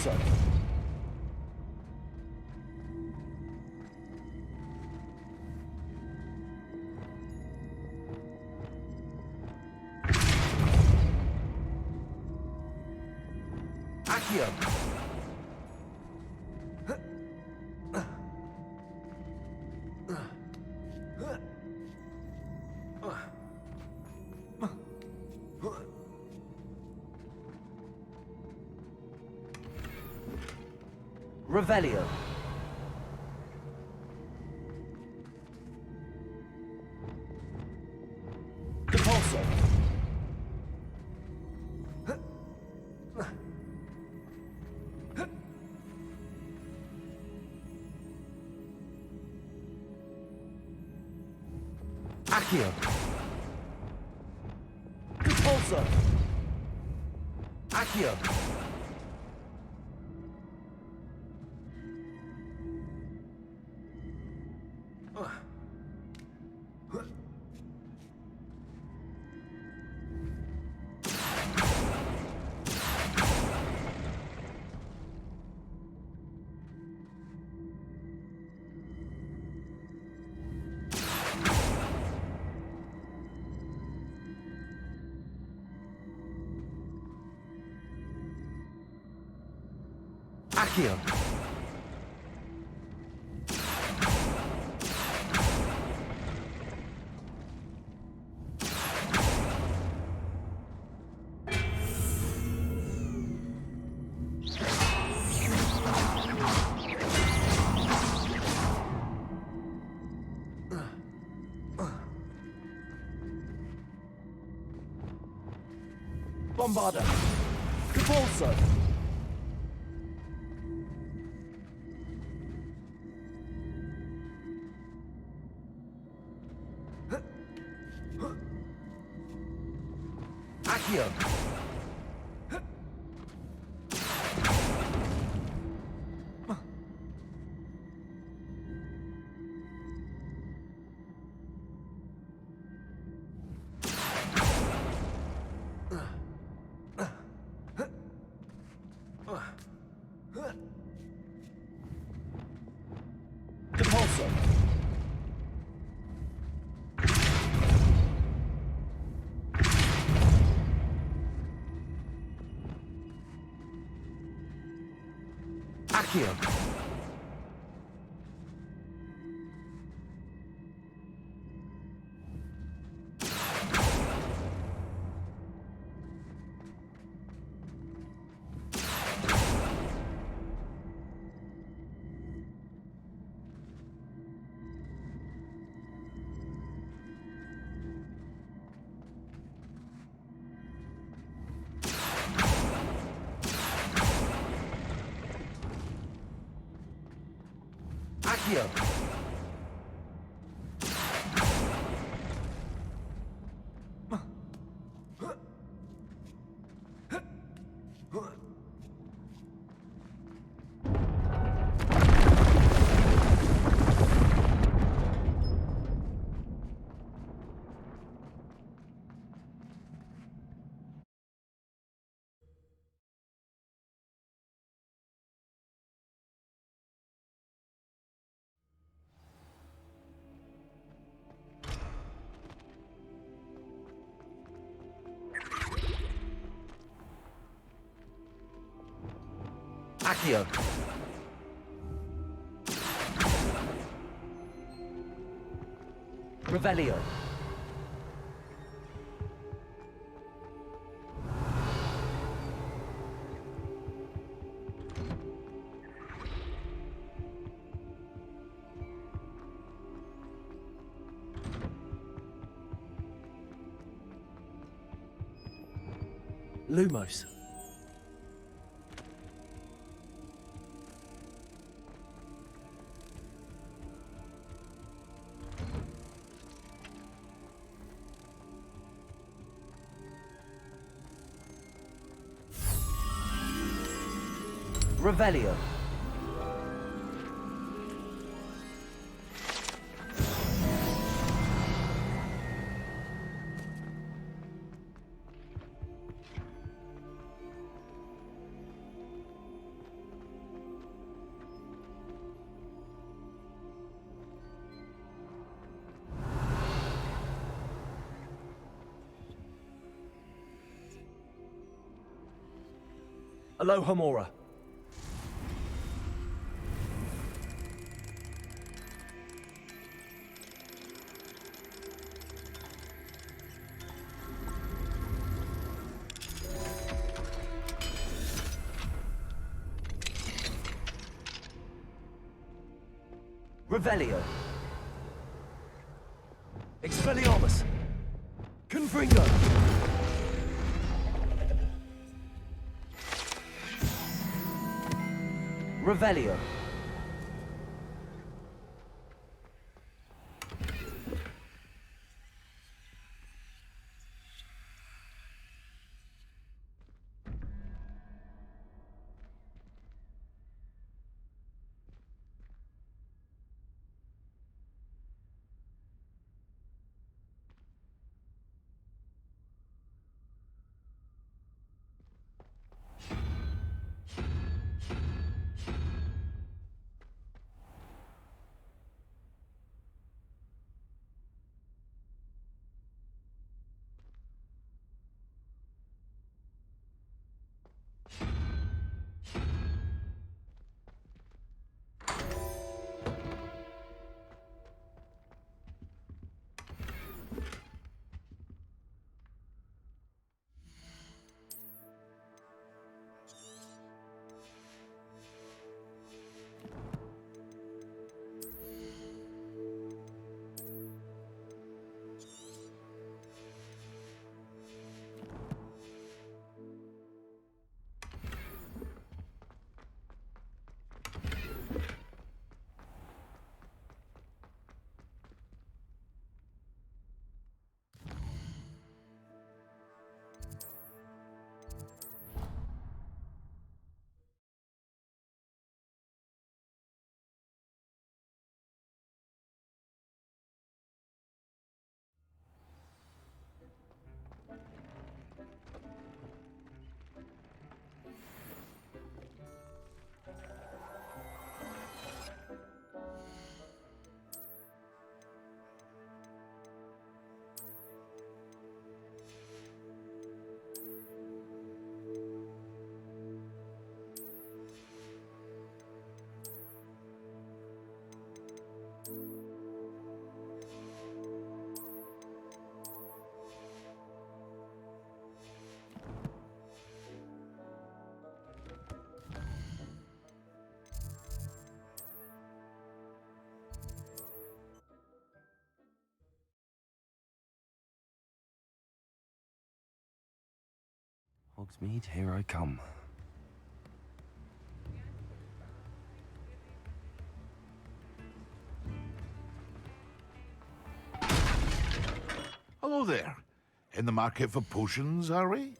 Repulsor. Accio. Revelio. Repulsor. Accio. Repulsor. Accio. Accio. Bombarder. Repulsor. Accio. Repulsor. Accio. Accio. Accio. Revelio. Lumos. Revelio. Aloha Mora. Revelio. Expelliarmus. Confringo. Revelio. Hogsmeade, here I come. Hello there. In the market for potions, are we?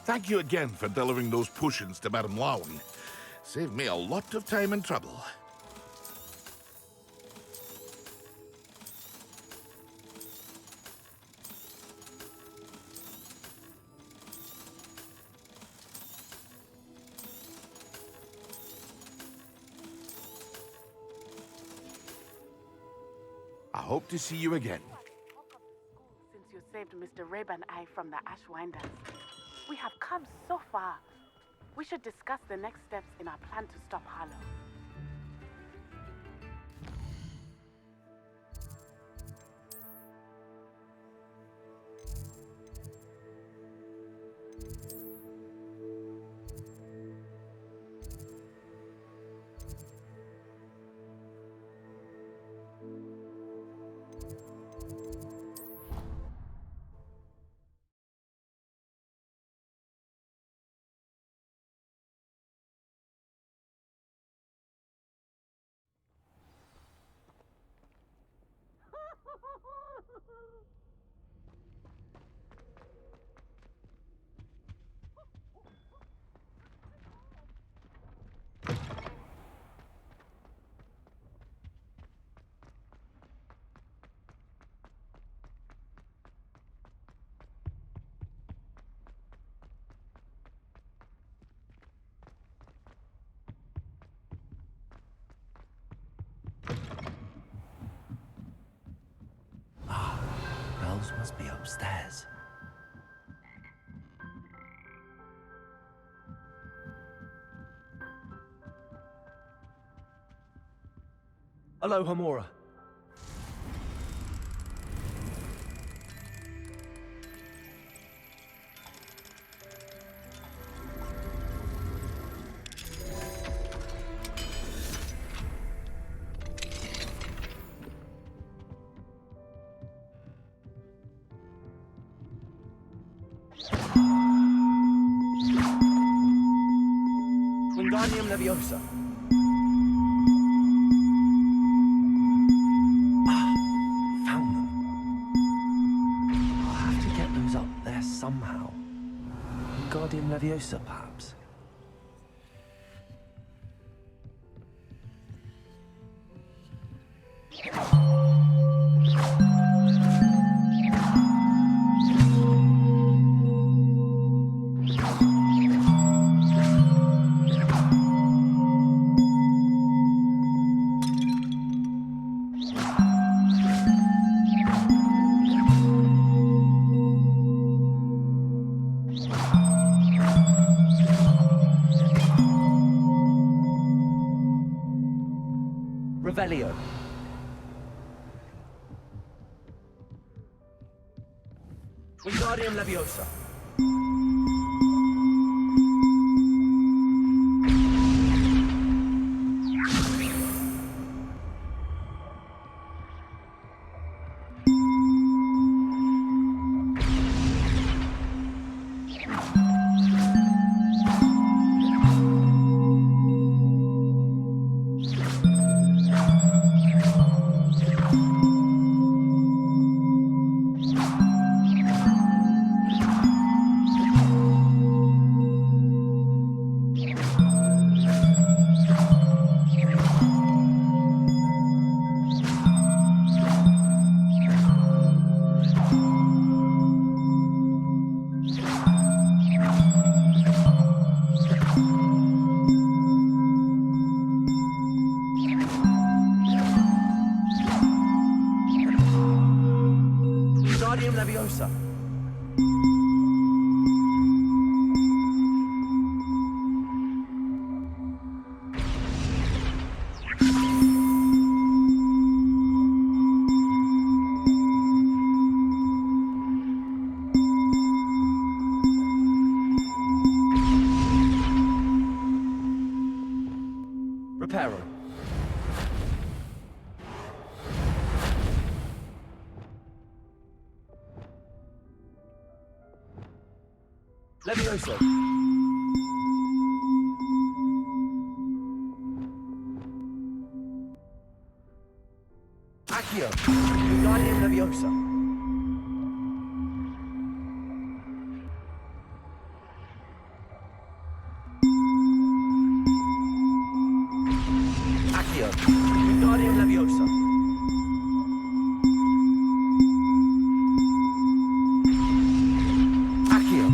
Thank you again for delivering those potions to Madame Lowen. Saved me a lot of time and trouble. I hope to see you again. Since you saved Mr. Reb and I from the Ashwinders, we have come so far. We should discuss the next steps in our plan to stop Harlow. Aloha Mora. Wingardium Leviosa. Found them. I'll have to get those up there somehow. Wingardium Leviosa, perhaps. Revelio. Wingardium Leviosa. Wingardium Leviosa. Reparo. Levioso. Accio. Wingardium Leviosa. Accio. Wingardium Leviosa. Accio.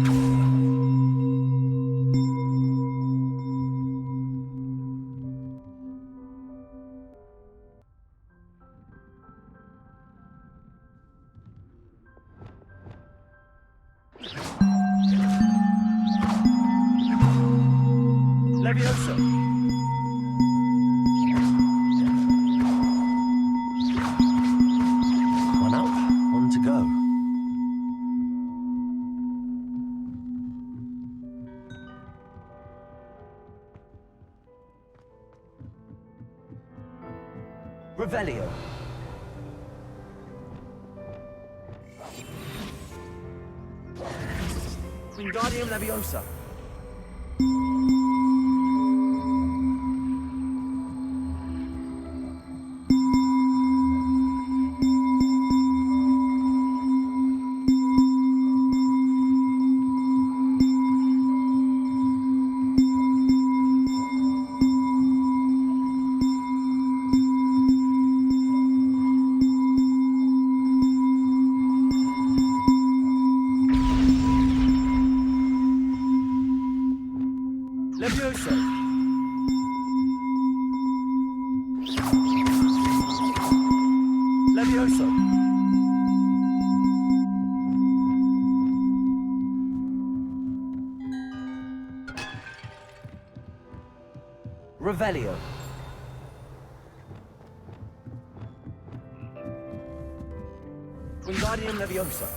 Levioso. One up, one to go. Revelio. Wingardium Leviosa. Levioso. Levioso. Revelio. Wingardium Leviosa.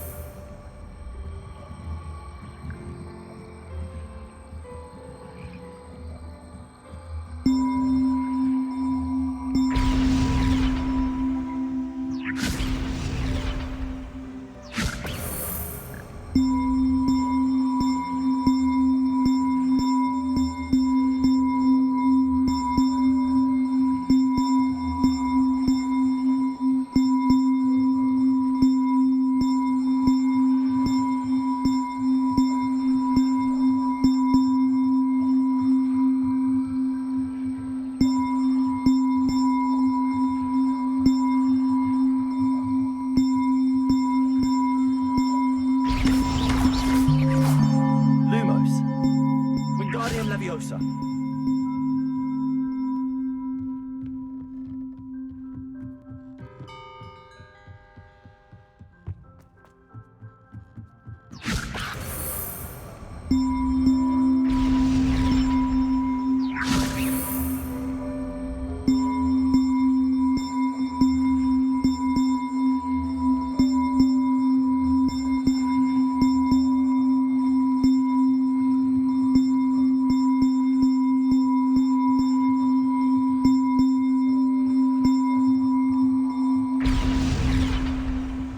Wingardium Leviosa.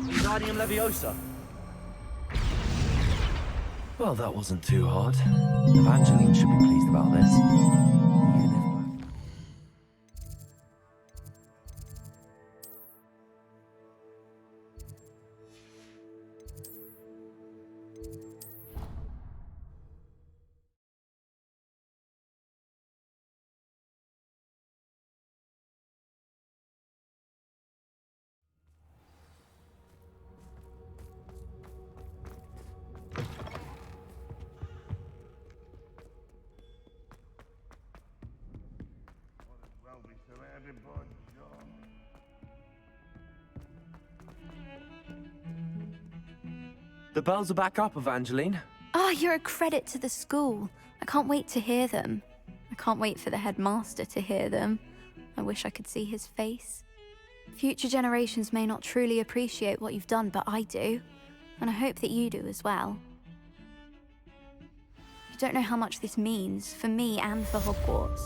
Wingardium Leviosa. Well, that wasn't too hard. Evangeline should be pleased about this. Even if the bells are back up, Evangeline. Oh, you're a credit to the school. I can't wait to hear them. I can't wait for the headmaster to hear them. I wish I could see his face. Future generations may not truly appreciate what you've done, but I do. And I hope that you do as well. You don't know how much this means for me and for Hogwarts.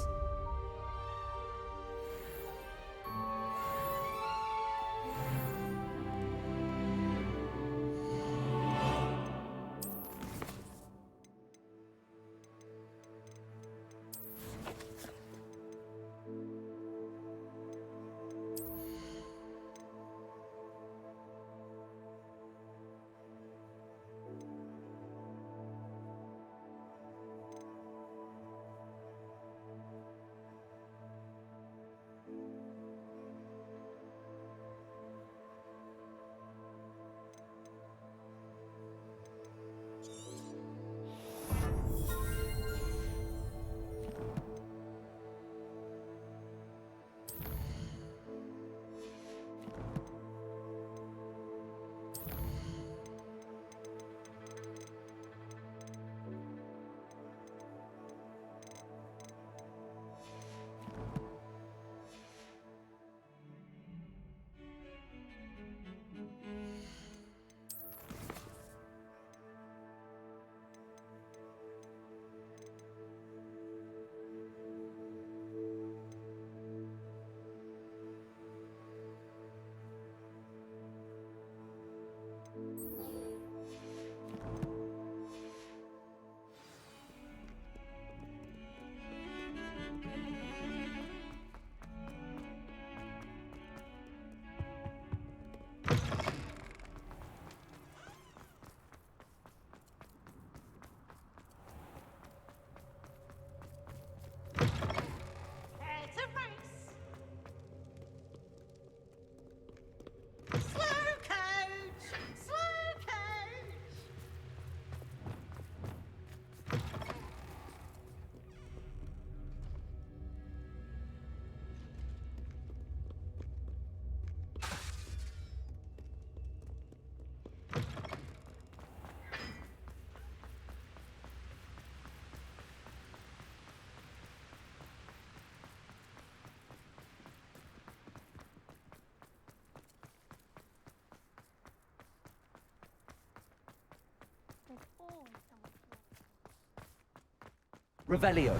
Revelio.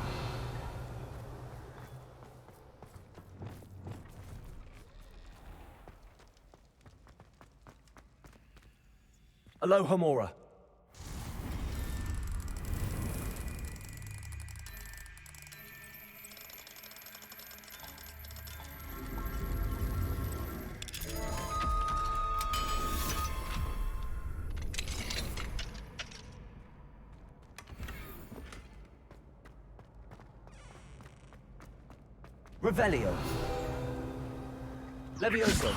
Alohomora. Revelio. Levioso.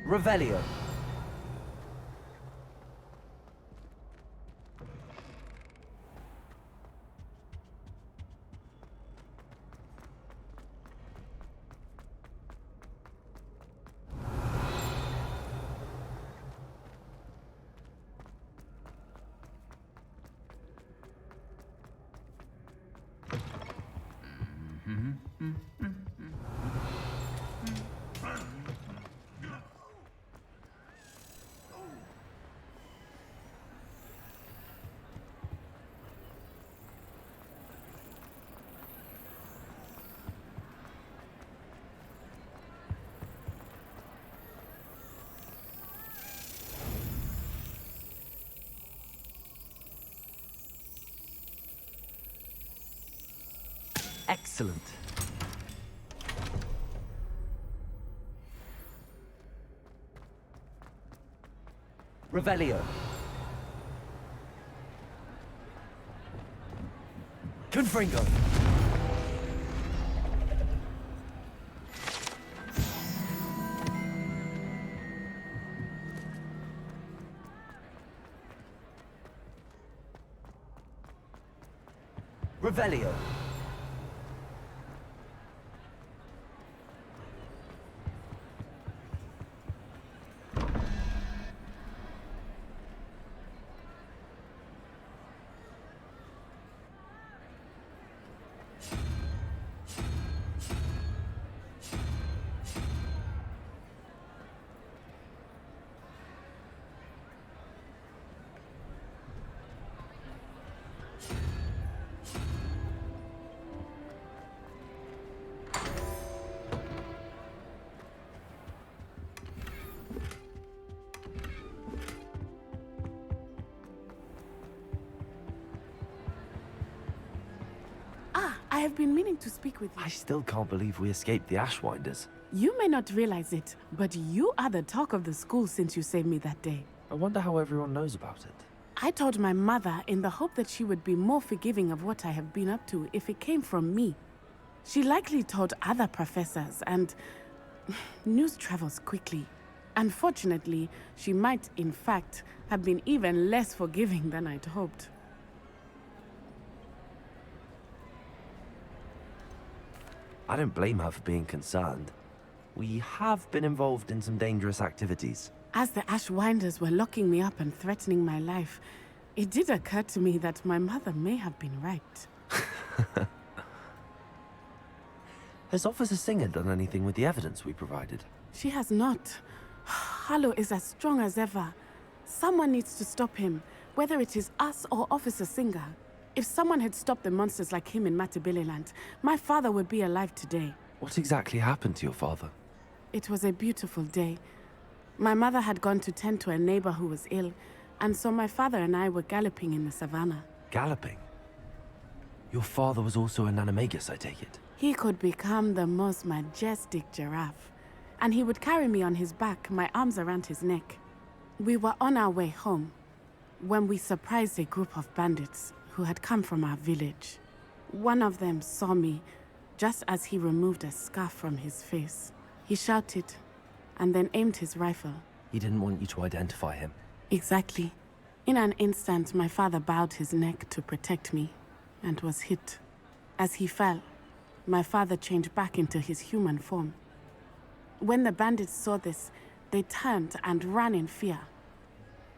Revelio. Excellent. Revelio. Confringo. Revelio. I have been meaning to speak with you. I still can't believe we escaped the Ashwinders. You may not realize it, but you are the talk of the school since you saved me that day. I wonder how everyone knows about it. I told my mother in the hope that she would be more forgiving of what I have been up to if it came from me. She likely told other professors, and news travels quickly. Unfortunately, she might, in fact, have been even less forgiving than I'd hoped. I don't blame her for being concerned. We have been involved in some dangerous activities. As the Ashwinders were locking me up and threatening my life, it did occur to me that my mother may have been right. Has Officer Singer done anything with the evidence we provided? She has not. Harlow is as strong as ever. Someone needs to stop him, whether it is us or Officer Singer. If someone had stopped the monsters like him in Matabeleland, my father would be alive today. What exactly happened to your father? It was a beautiful day. My mother had gone to tend to a neighbor who was ill, and so my father and I were galloping in the savannah. Galloping? Your father was also an animagus, I take it? He could become the most majestic giraffe, and he would carry me on his back, my arms around his neck. We were on our way home when we surprised a group of bandits who had come from our village. One of them saw me just as he removed a scarf from his face. He shouted and then aimed his rifle. He didn't want you to identify him. Exactly. In an instant, my father bowed his neck to protect me and was hit. As he fell, my father changed back into his human form. When the bandits saw this, they turned and ran in fear.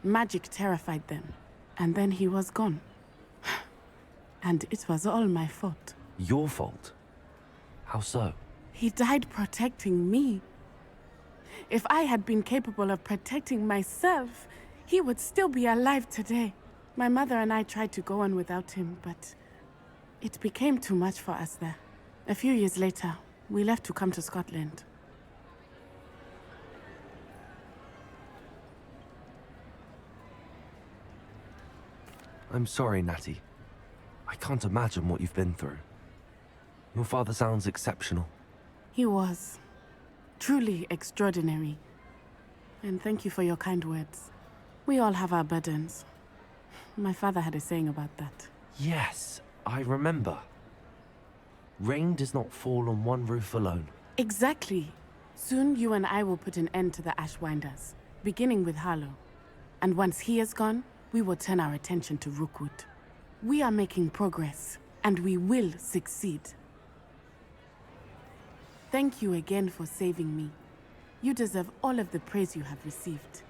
Magic terrified them, and then he was gone. And it was all my fault. Your fault? How so? He died protecting me. If I had been capable of protecting myself, he would still be alive today. My mother and I tried to go on without him, but it became too much for us there. A few years later, we left to come to Scotland. I'm sorry, Natty. I can't imagine what you've been through. Your father sounds exceptional. He was. Truly extraordinary. And thank you for your kind words. We all have our burdens. My father had a saying about that. Yes, I remember. Rain does not fall on one roof alone. Exactly. Soon you and I will put an end to the Ashwinders, beginning with Harlow. And once he is gone, we will turn our attention to Rookwood. We are making progress, and we will succeed. Thank you again for saving me. You deserve all of the praise you have received.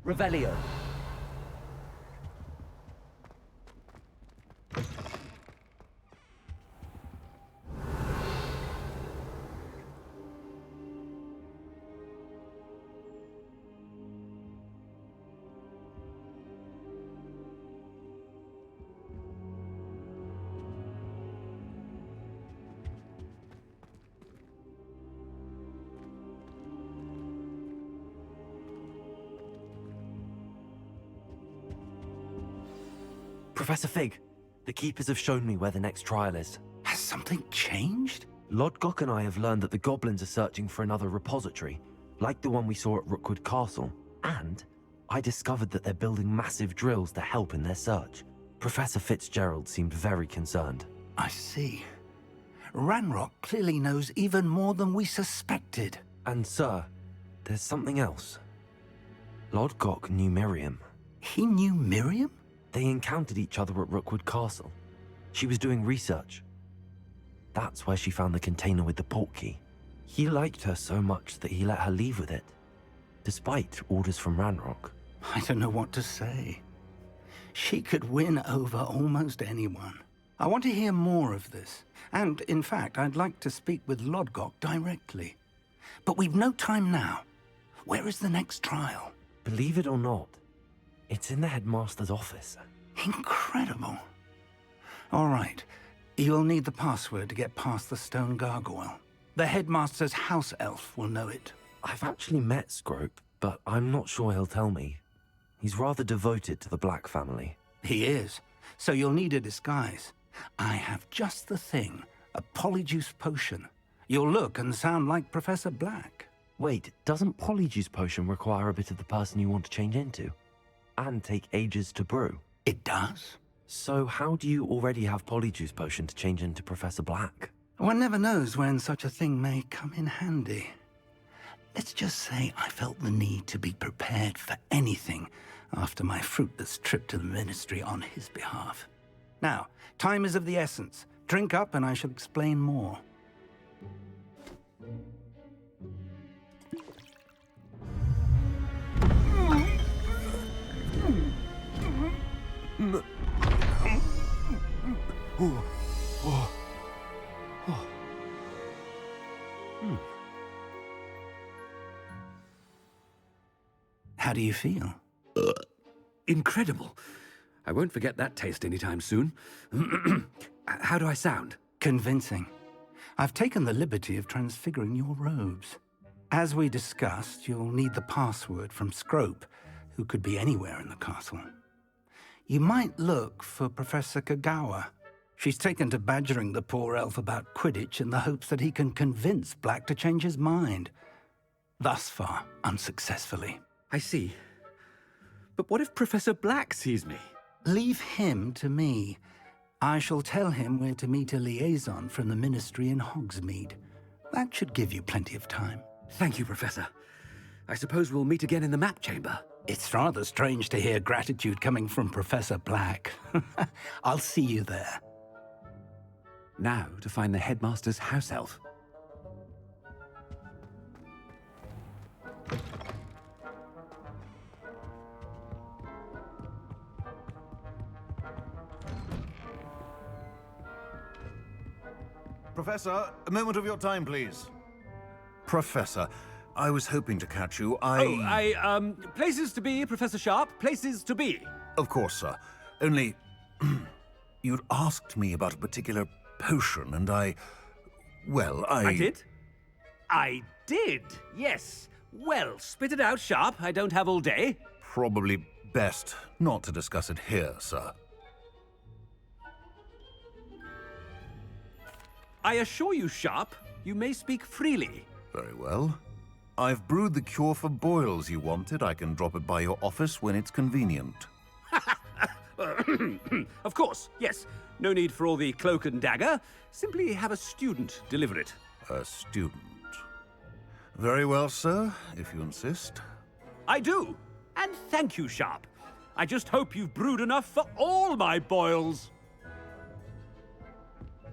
Revelio. Professor Fig, the Keepers have shown me where the next trial is. Has something changed? Lodgok and I have learned that the goblins are searching for another repository, like the one we saw at Rookwood Castle. And I discovered that they're building massive drills to help in their search. Professor Fitzgerald seemed very concerned. I see. Ranrock clearly knows even more than we suspected. And sir, there's something else. Lodgok knew Miriam. He knew Miriam? They encountered each other at Rookwood Castle. She was doing research. That's where she found the container with the portkey. He liked her so much that he let her leave with it, despite orders from Ranrock. I don't know what to say. She could win over almost anyone. I want to hear more of this. And, in fact, I'd like to speak with Lodgok directly. But we've no time now. Where is the next trial? Believe it or not, it's in the headmaster's office. Incredible. All right. You'll need the password to get past the stone gargoyle. The headmaster's house elf will know it. I've actually met Scrope, but I'm not sure he'll tell me. He's rather devoted to the Black family. He is. So you'll need a disguise. I have just the thing. A polyjuice potion. You'll look and sound like Professor Black. Wait, doesn't polyjuice potion require a bit of the person you want to change into? And take ages to brew? It does. So how do you already have polyjuice potion to change into Professor Black? One never knows when such a thing may come in handy. Let's just say I felt the need to be prepared for anything after my fruitless trip to the Ministry on his behalf. Now, time is of the essence. Drink up and I shall explain more. How do you feel? Incredible. I won't forget that taste anytime soon. How do I sound? Convincing. I've taken the liberty of transfiguring your robes. As we discussed, you'll need the password from Scrope, who could be anywhere in the castle. You might look for Professor Kagawa. She's taken to badgering the poor elf about Quidditch in the hopes that he can convince Black to change his mind. Thus far, unsuccessfully. I see. But what if Professor Black sees me? Leave him to me. I shall tell him where to meet a liaison from the Ministry in Hogsmeade. That should give you plenty of time. Thank you, Professor. I suppose we'll meet again in the map chamber. It's rather strange to hear gratitude coming from Professor Black. I'll see you there. Now to find the headmaster's house elf. Professor, a moment of your time, please. Professor, I was hoping to catch you. Places to be, Professor Sharp. Places to be. Of course, sir. Only, you'd asked me about a particular potion, and I did? I did, yes. Well, spit it out, Sharp. I don't have all day. Probably best not to discuss it here, sir. I assure you, Sharp, you may speak freely. Very well. I've brewed the cure for boils you wanted. I can drop it by your office when it's convenient. Of course, yes. No need for all the cloak and dagger. Simply have a student deliver it. A student. Very well, sir, if you insist. I do. And thank you, Sharp. I just hope you've brewed enough for all my boils.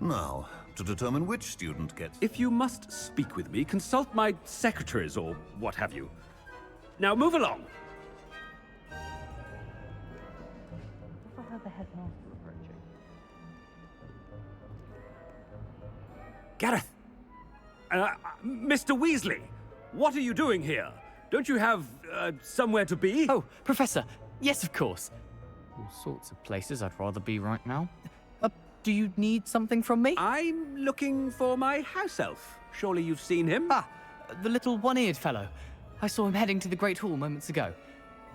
Now, to determine which student gets... If you must speak with me, consult my secretaries or what have you. Now move along. Gareth! Mr. Weasley, what are you doing here? Don't you have, somewhere to be? Oh, Professor, yes, of course. All sorts of places I'd rather be right now. Do you need something from me? I'm looking for my house elf. Surely you've seen him? Ah, the little one-eared fellow. I saw him heading to the Great Hall moments ago,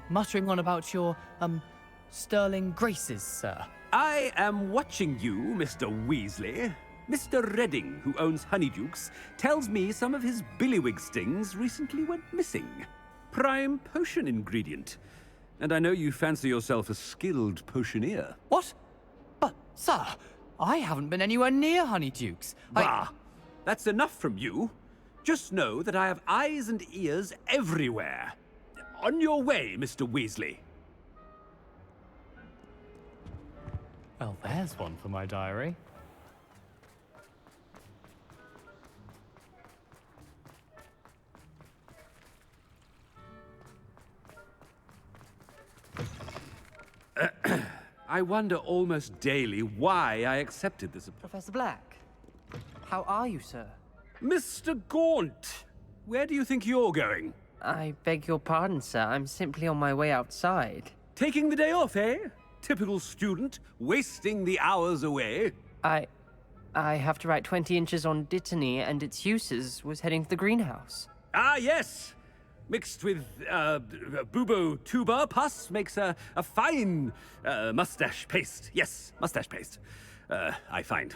muttering on about your, sterling graces, sir. I am watching you, Mr. Weasley. Mr. Redding, who owns Honeydukes, tells me some of his billywig stings recently went missing. Prime potion ingredient. And I know you fancy yourself a skilled potioneer. What? But, sir, I haven't been anywhere near Honeydukes. Bah! That's enough from you. Just know that I have eyes and ears everywhere. On your way, Mr. Weasley. Well, there's one for my diary. I wonder almost daily why I accepted this. Professor Black, how are you, sir? Mr. Gaunt, where do you think you're going? I beg your pardon, sir. I'm simply on my way outside. Taking the day off, eh? Typical student, wasting the hours away. I have to write 20 inches on Dittany and its uses. Was heading to the greenhouse. Ah, yes! Mixed with, bubo tuber pus makes a fine, mustache paste. Yes, mustache paste. I find.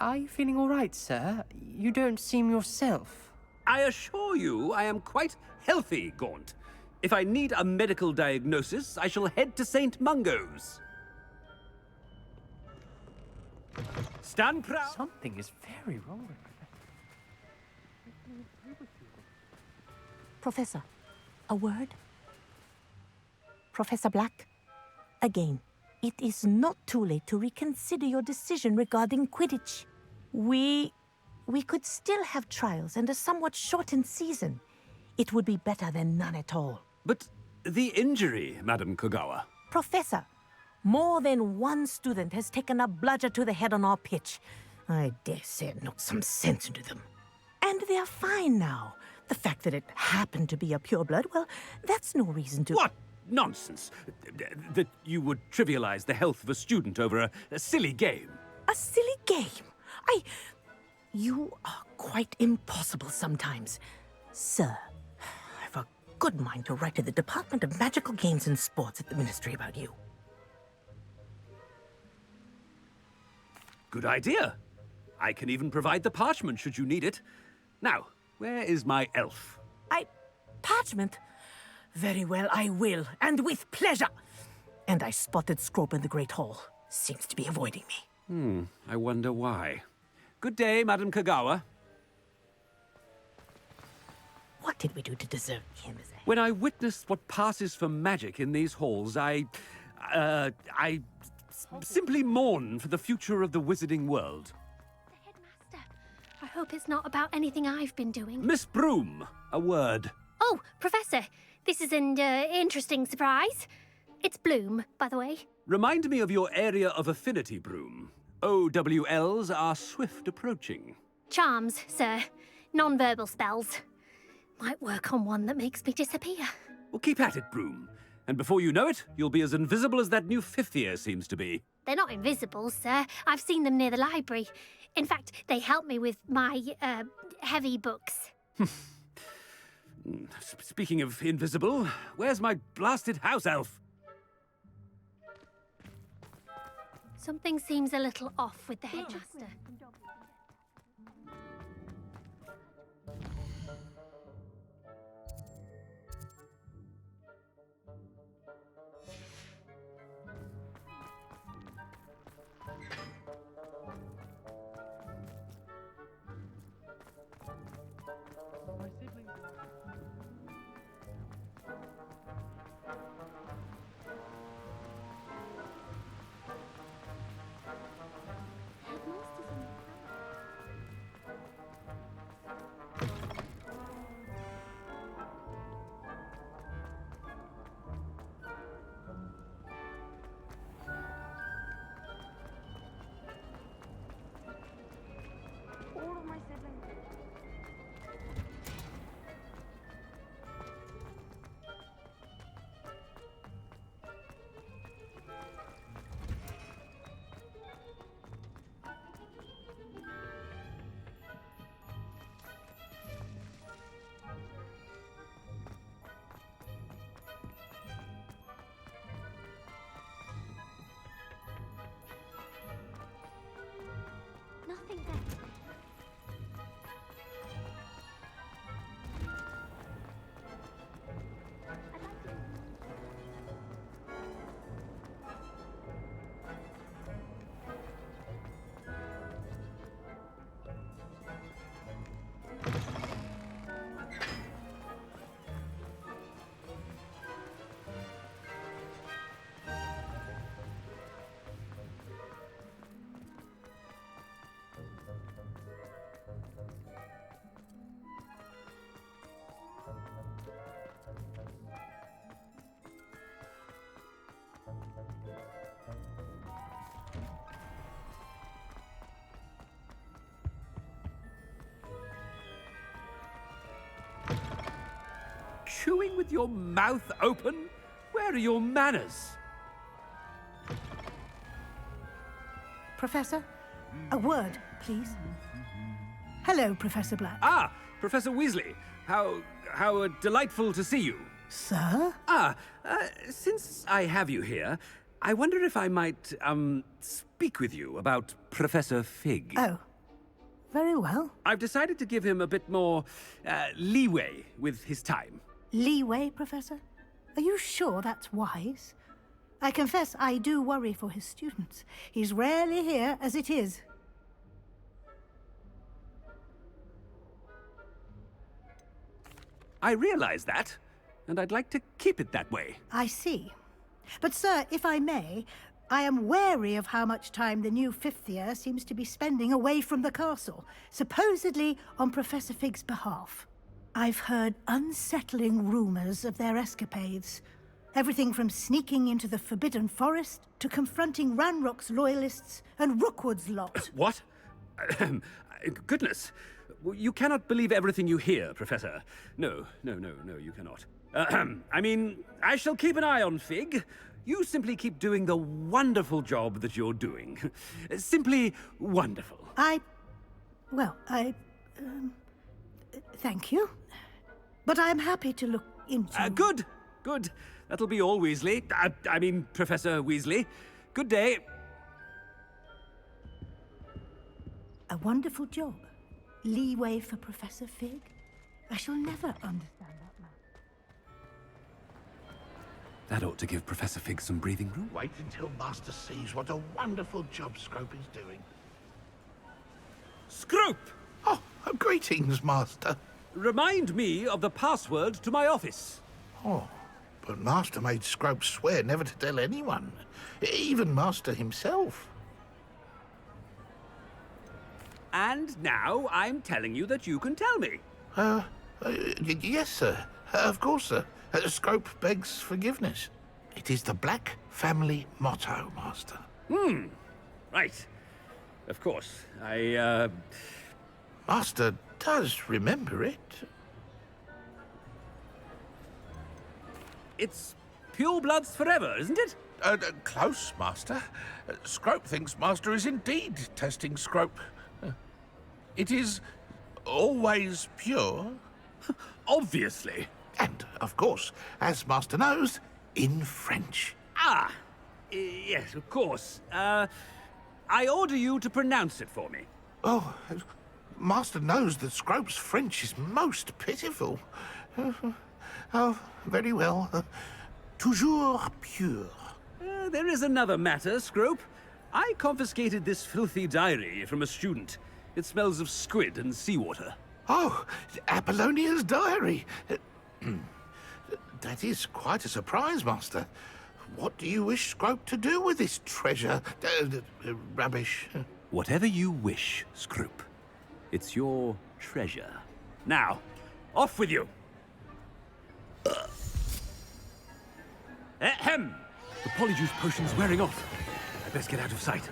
Are you feeling all right, sir? You don't seem yourself. I assure you I am quite healthy, Gaunt. If I need a medical diagnosis, I shall head to St. Mungo's. Stand proud. Something is very wrong with me. Professor, a word? Professor Black, again, it is not too late to reconsider your decision regarding Quidditch. We could still have trials and a somewhat shortened season. It would be better than none at all. But the injury, Madam Kogawa. Professor, more than one student has taken a bludger to the head on our pitch. I dare say it knocked some sense into them. And they're fine now. The fact that it happened to be a pureblood, well, that's no reason to... What nonsense! That you would trivialize the health of a student over a silly game. A silly game? You are quite impossible sometimes. Sir, I've a good mind to write to the Department of Magical Games and Sports at the Ministry about you. Good idea. I can even provide the parchment should you need it. Now, where is my elf? Parchment? Very well, I will, and with pleasure. And I spotted Scrope in the Great Hall. Seems to be avoiding me. I wonder why. Good day, Madam Kagawa. What did we do to deserve him as a... When I witnessed what passes for magic in these halls, I simply mourn for the future of the wizarding world. I hope it's not about anything I've been doing. Miss Broom, a word. Oh, Professor, this is an interesting surprise. It's Bloom, by the way. Remind me of your area of affinity, Broom. OWLs are swift approaching. Charms, sir. Non-verbal spells. Might work on one that makes me disappear. Well, keep at it, Broom. And before you know it, you'll be as invisible as that new fifth year seems to be. They're not invisible, sir. I've seen them near the library. In fact, they help me with my, heavy books. Speaking of invisible, where's my blasted house elf? Something seems a little off with the headmaster. Nothing there. Chewing with your mouth open? Where are your manners? Professor, a word, please. Hello, Professor Black. Ah, Professor Weasley. How delightful to see you. Sir? Since I have you here, I wonder if I might, speak with you about Professor Fig. Oh, very well. I've decided to give him a bit more, leeway with his time. Leeway, Professor? Are you sure that's wise? I confess I do worry for his students. He's rarely here as it is. I realize that, and I'd like to keep it that way. I see. But, sir, if I may, I am wary of how much time the new fifth year seems to be spending away from the castle, supposedly on Professor Fig's behalf. I've heard unsettling rumors of their escapades. Everything from sneaking into the Forbidden Forest to confronting Ranrock's loyalists and Rookwood's lot. What? Goodness. You cannot believe everything you hear, Professor. No, you cannot. I mean, I shall keep an eye on Fig. You simply keep doing the wonderful job that you're doing. Simply wonderful. Thank you. But I'm happy to look into... Good. That'll be all, Weasley. I mean, Professor Weasley. Good day. A wonderful job. Leeway for Professor Fig? I shall never understand that man. That ought to give Professor Fig some breathing room. Wait until Master sees what a wonderful job Scrope is doing. Scrope! Oh, greetings, Master. Remind me of the password to my office. Oh, but Master made Scrope swear never to tell anyone, even Master himself. And now I'm telling you that you can tell me. Yes, sir. Of course, sir. Scrope begs forgiveness. It is the Black family motto, Master. Right. Of course. Master does remember it. It's pure bloods forever, isn't it? Close, Master. Scrope thinks Master is indeed testing Scrope. It is always pure. Obviously. And, of course, as Master knows, in French. Ah! Yes, of course. I order you to pronounce it for me. Oh, Master knows that Scrope's French is most pitiful. Oh, very well. Toujours pure. There is another matter, Scrope. I confiscated this filthy diary from a student. It smells of squid and seawater. Oh, Apollonia's diary. That is quite a surprise, Master. What do you wish Scrope to do with this treasure? Rubbish. Whatever you wish, Scrope. It's your treasure. Now, off with you. Ahem! The polyjuice potion's wearing off. I best get out of sight.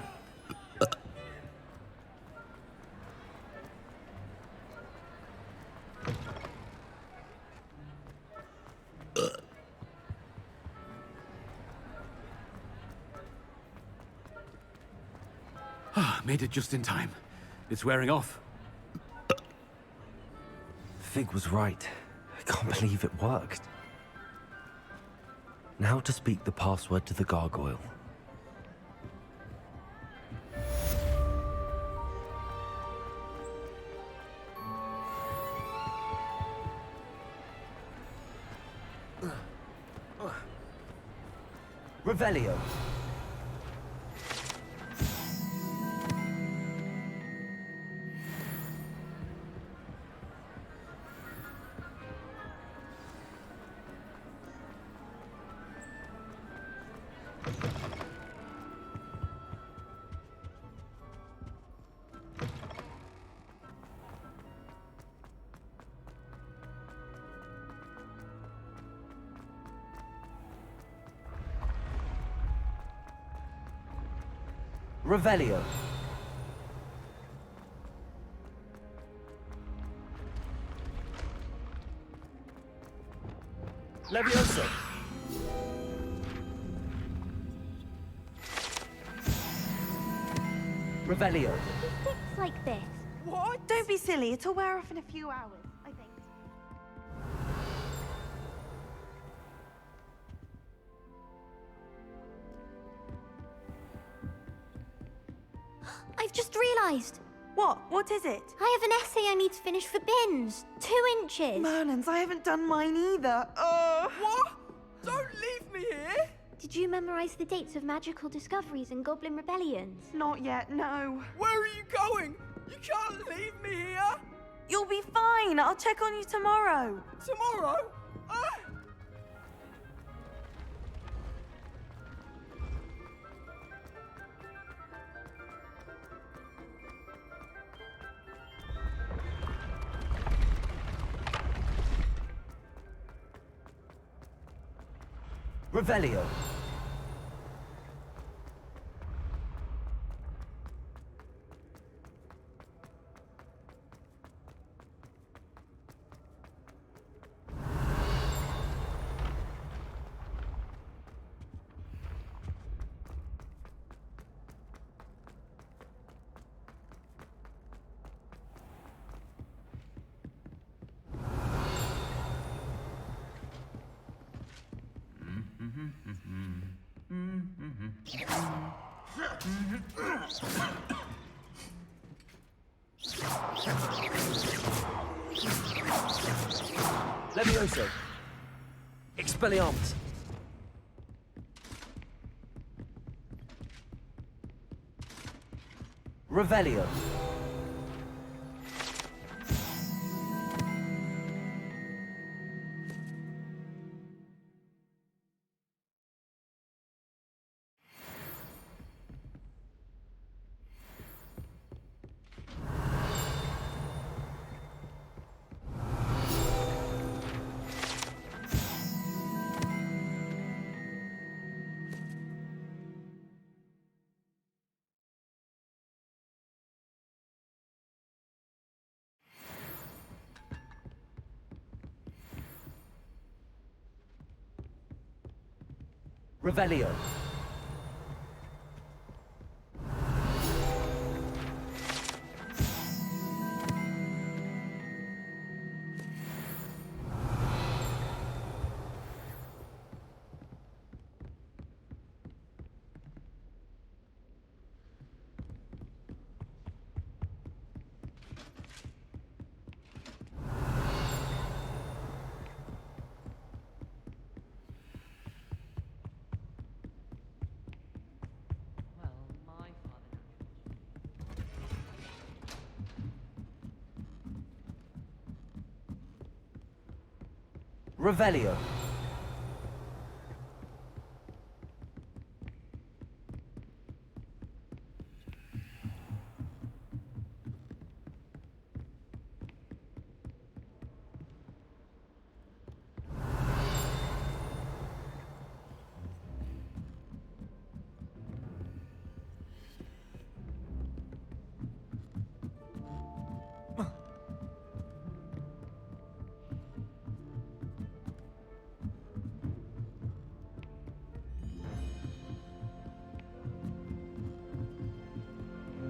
Made it just in time. It's wearing off. Fig was right. I can't believe it worked. Now to speak the password to the gargoyle. Revelio. Revelio. Levioso. Revelio. Things like this. What? Don't be silly. It'll wear off in a few hours, I think. I've just realised. What? What is it? I have an essay I need to finish for bins. 2 inches. Merlins, I haven't done mine either. What? Don't leave me here! Did you memorise the dates of magical discoveries and goblin rebellions? Not yet, no. Where are you going? You can't leave me here! You'll be fine. I'll check on you tomorrow. Tomorrow? Revelio. Levioso. Expelliarmus. Revelio. Revelio. Revelio.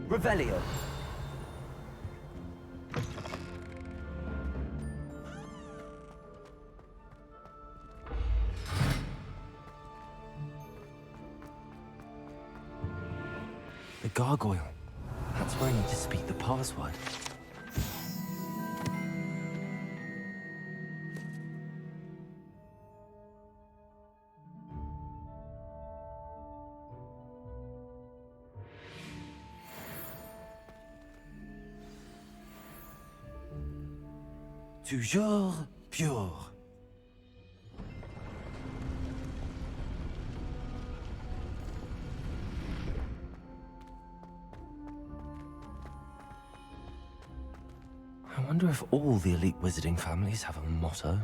Revelio. The gargoyle. That's where I need to speak the password. Toujours pure. I wonder if all the elite wizarding families have a motto.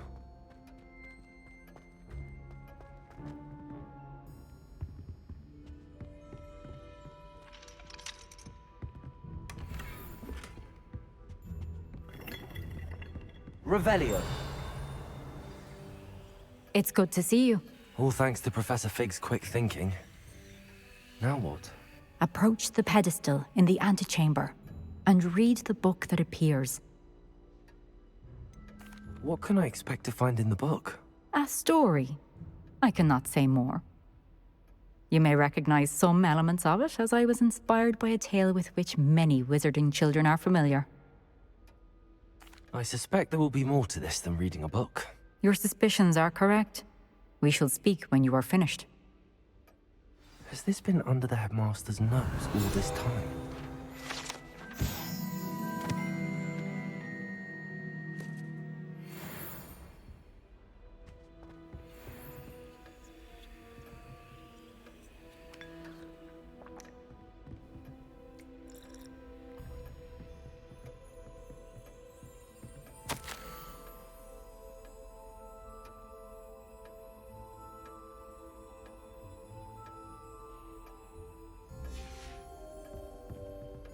Revelio. It's good to see you. All thanks to Professor Fig's quick thinking. Now what? Approach the pedestal in the antechamber and read the book that appears. What can I expect to find in the book? A story. I cannot say more. You may recognize some elements of it, as I was inspired by a tale with which many wizarding children are familiar. I suspect there will be more to this than reading a book. Your suspicions are correct. We shall speak when you are finished. Has this been under the headmaster's nose all this time?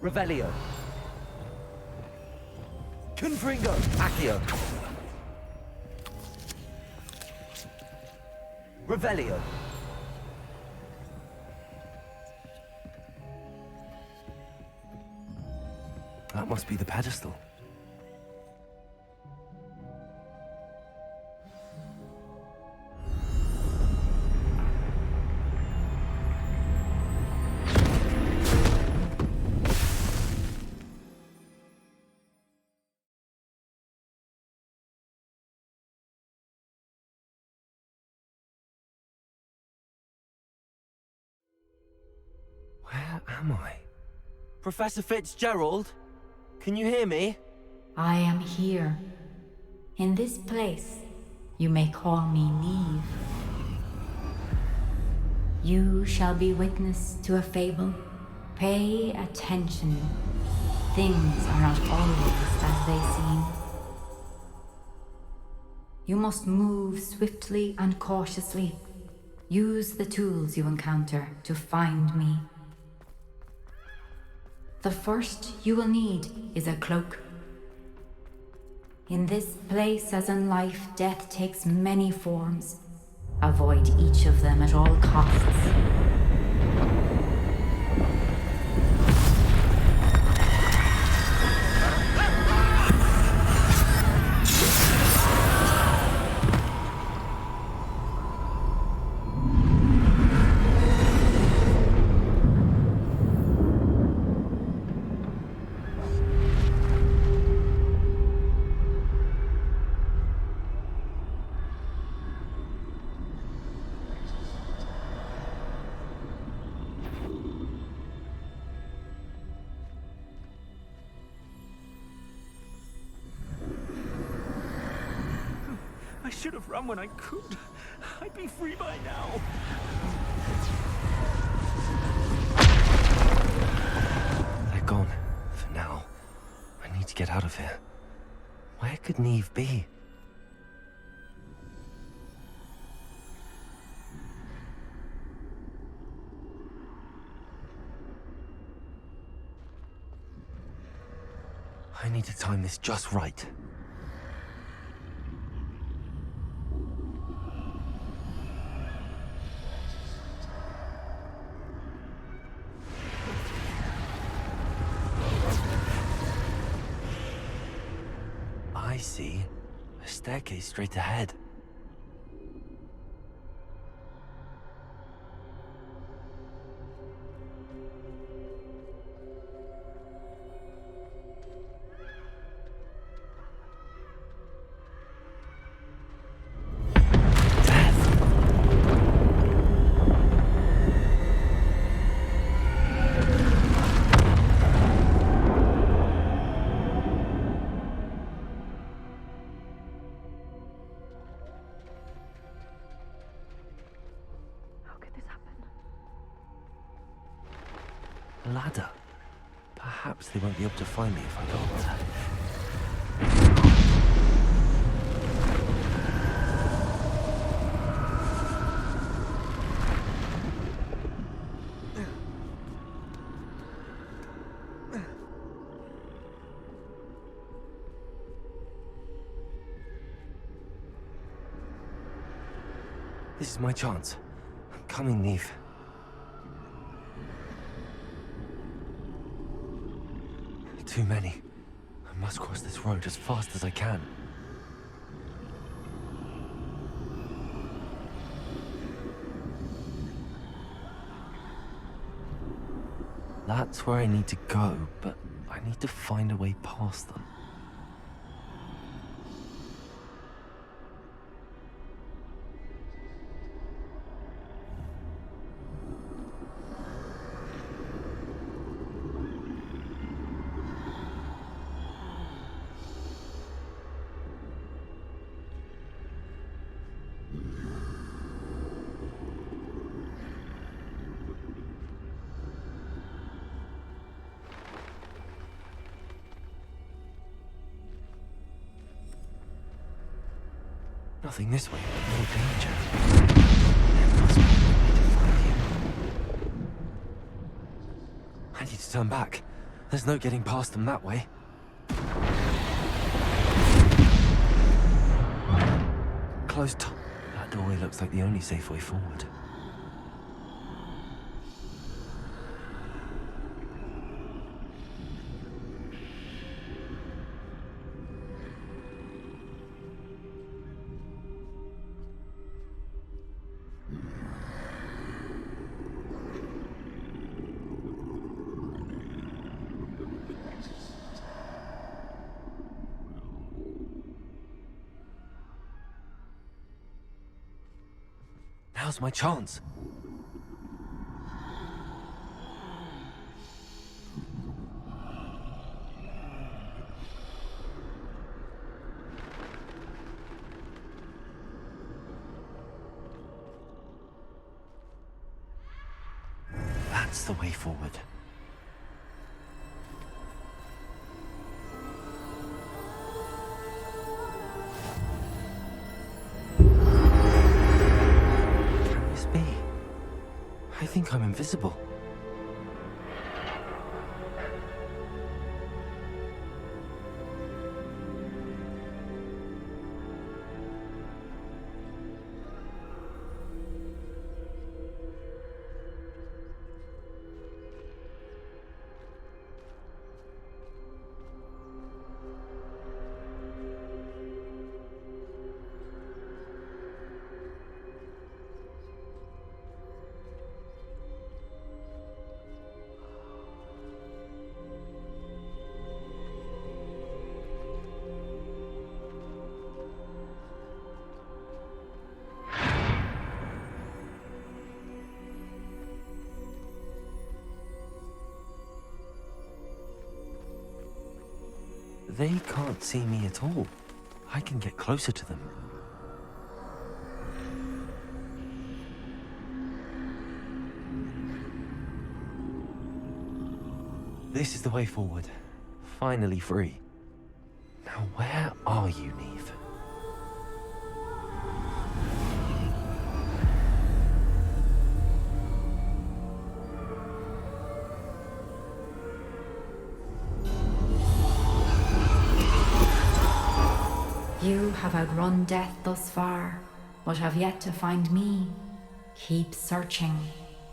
Revelio. Confringo. Accio. Revelio. That must be the pedestal. am I? Professor Fitzgerald? Can you hear me? I am here. In this place, you may call me Neve. You shall be witness to a fable. Pay attention. Things are not always as they seem. You must move swiftly and cautiously. Use the tools you encounter to find me. The first you will need is a cloak. In this place, as in life, death takes many forms. Avoid each of them at all costs. I should have run when I could. I'd be free by now. They're gone. For now. I need to get out of here. Where could Neve be? I need to time this just right. I see. A staircase straight ahead. A ladder. Perhaps they won't be able to find me if I go up there. This is my chance. I'm coming, Neve. Too many. I must cross this road as fast as I can. That's where I need to go, but I need to find a way past them. Nothing this way, no danger. There must be a way to find you. I need to turn back. There's no getting past them that way. Closed. That doorway looks like the only safe way forward. Now's my chance. the way forward. Can this be? I think I'm invisible. They can't see me at all. I can get closer to them. This is the way forward. Finally free. Now where are you, Neve? You have outrun death thus far, but have yet to find me. Keep searching,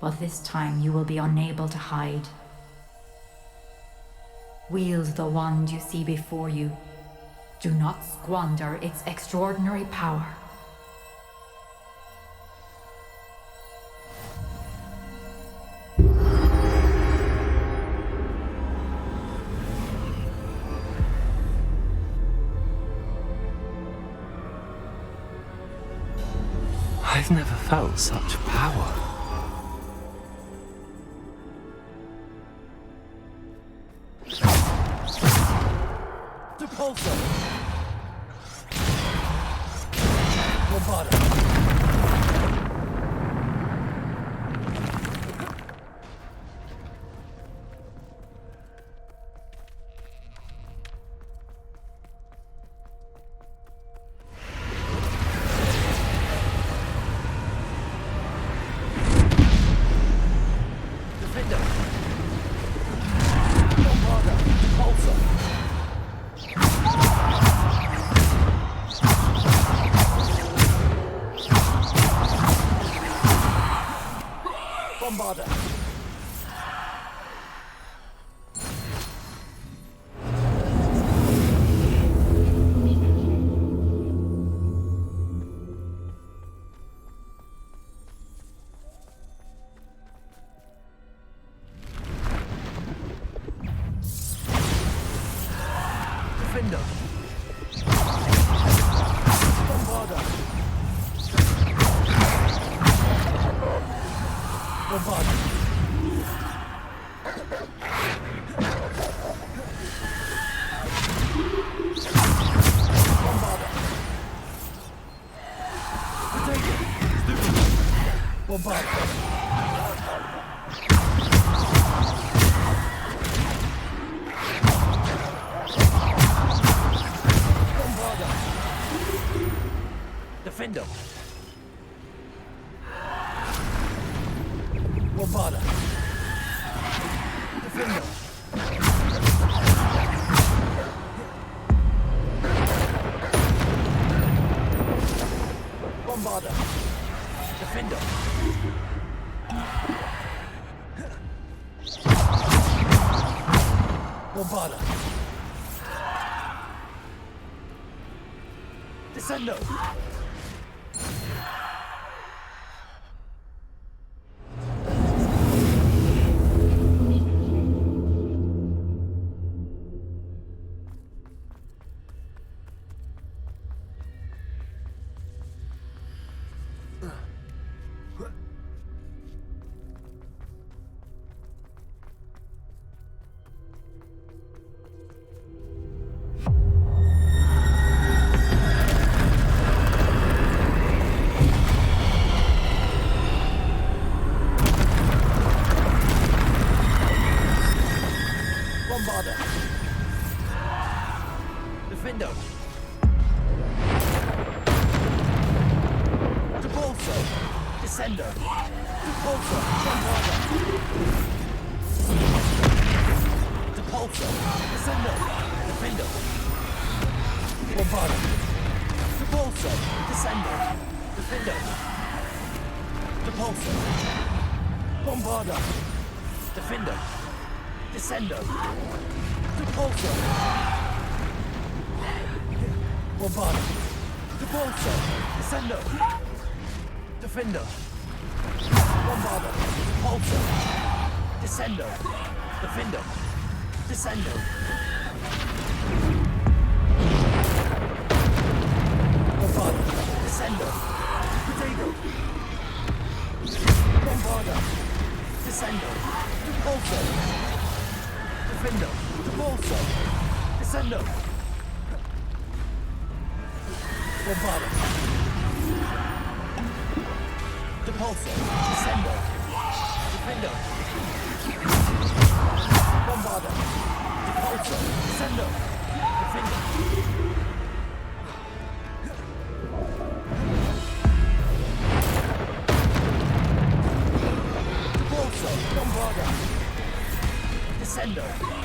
but this time you will be unable to hide. Wield the wand you see before you. Do not squander its extraordinary power. I've never felt such power. Depulso! Lombardo! Bombarda! Defender! Bombarda! Bombarda! Defender! Bombarda! Defender! Bombarda! Defender! Bombarda! Descendo! Descendo. Depulso. Bombarda. Depulso. Descendo. Defendo. Bombarda. Depulso. Descendo. Defendo. Depulso. Bombarda. Defendo. Descendo. Depulso. Bombarda. Depulso. Descendo. Defendo. Bombarda. Depulso. Descendo. Defendo. Descendo. Bombarda. Descendo. Protego. Bombarda. Descendo. Depulso. Defendo. Depulso. Descendo. Bombarda. Depulso. Descendo. Defendo. Bombarda. Depulso. Descendo. Defendo. Depulso. Bombarda. Descendo.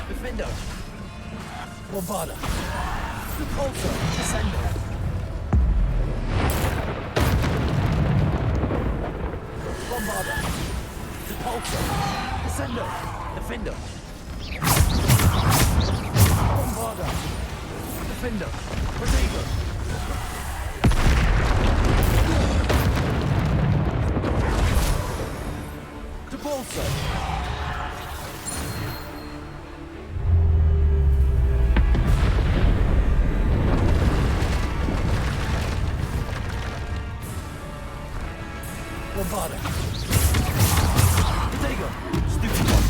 Defendo. Bombarda. Depulso. Descendo. Bombarda. Depulso. Descendo. Defendo. Bombarda. Defendo. Protego. Depulso. Bombarda. Protego. Stupid one.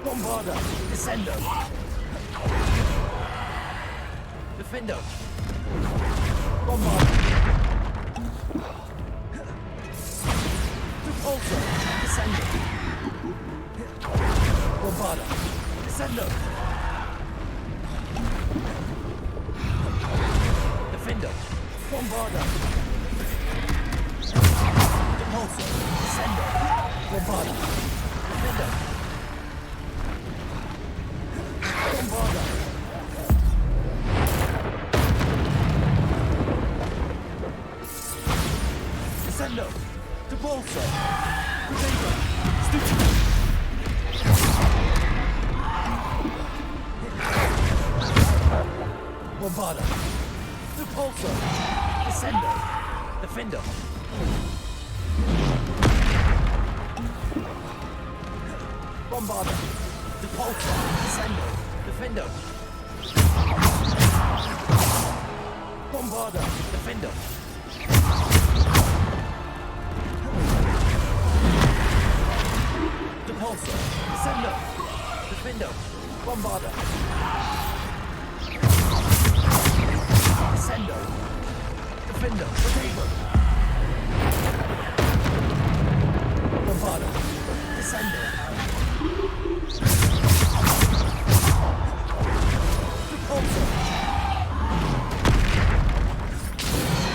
Bombarda. Descendo. Defendo. Bombarda. Depulso. Descendo. Bombarda. Descendo. Defendo. Bombarda. Depulso. Descendo. Bombarda. Defendo. Bombarda. Descendo. Depulso. Protego. Stupid. Bombarda. Depulso. Descendo. Defendo. Bombarda. Depulso. Descendo. Defendo. Bombarda. Defendo. Depulso. Descendo. Defendo. Bombarda. Descendo. Defendo. Protego. Bombarda. Descendo. Depulso.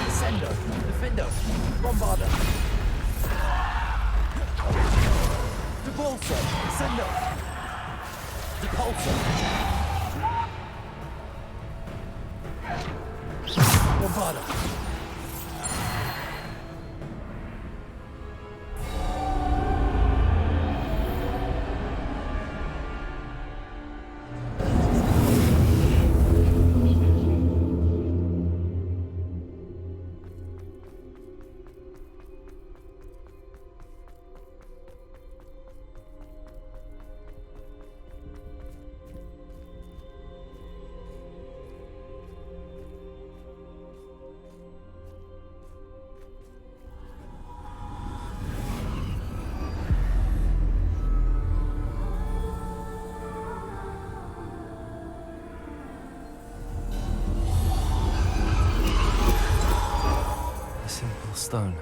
Descendo. Defendo. Bombarda. Depulso. Descendo. Depulso. Bombarda. Stone.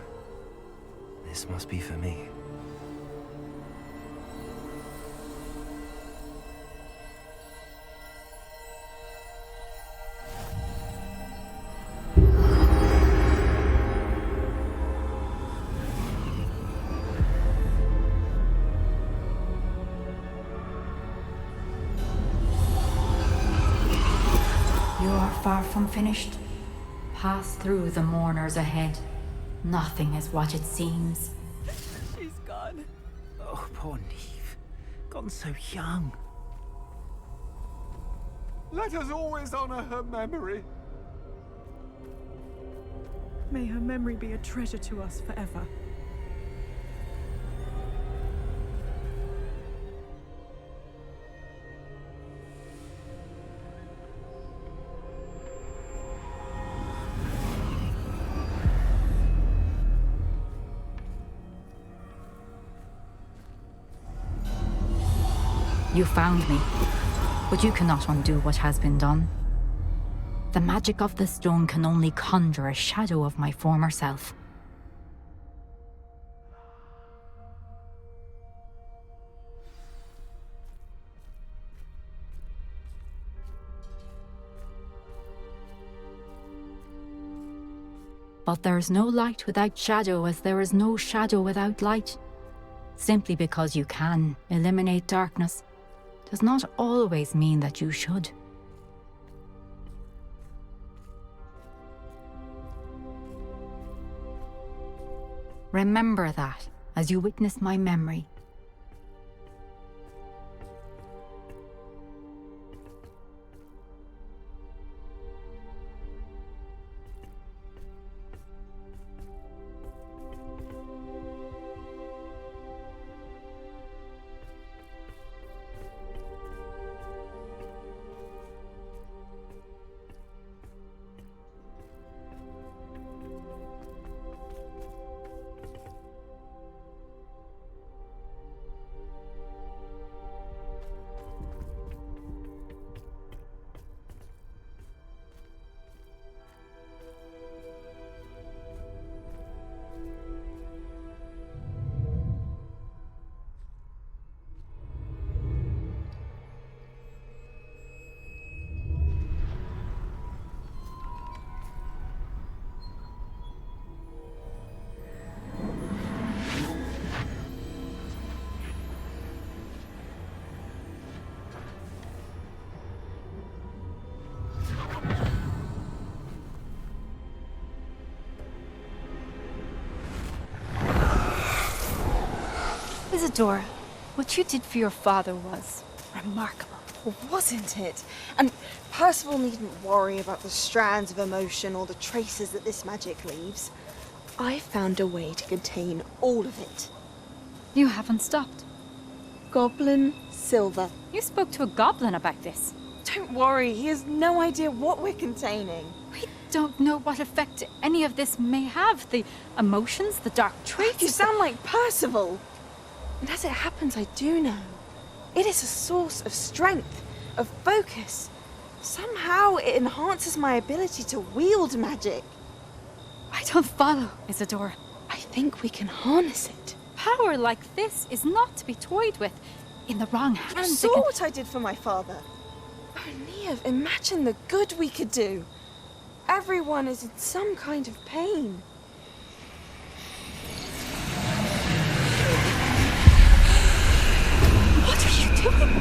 This must be for me. far from finished. Pass through the mourners ahead. Nothing is what it seems. She's gone. Oh, poor Neve. Gone so young. Let us always honor her memory. May her memory be a treasure to us forever. You found me, but you cannot undo what has been done. The magic of the stone can only conjure a shadow of my former self. But there is no light without shadow, as there is no shadow without light. Simply because you can eliminate darkness does not always mean that you should. Remember that as you witness my memory. Isadora, what you did for your father was remarkable. Wasn't it? And Percival needn't worry about the strands of emotion or the traces that this magic leaves. I found a way to contain all of it. You haven't stopped. Goblin Silver. You spoke to a goblin about this. Don't worry, he has no idea what we're containing. We don't know what effect any of this may have. The emotions, the dark traits. You sound like Percival. And as it happens, I do know. It is a source of strength, of focus. Somehow it enhances my ability to wield magic. I don't follow, Isadora. I think we can harness it. Power like this is not to be toyed with. In the wrong You hands, saw what I did for my father. Oh, Neve, imagine the good we could do. Everyone is in some kind of pain. What are you doing?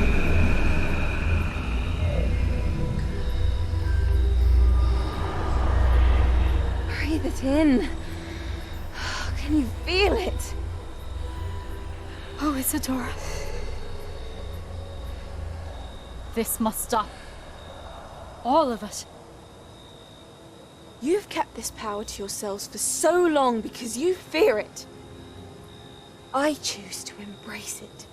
Breathe it in. Can you feel it? Oh, Isadora. This must stop. All of it. You've kept this power to yourselves for so long because you fear it. I choose to embrace it.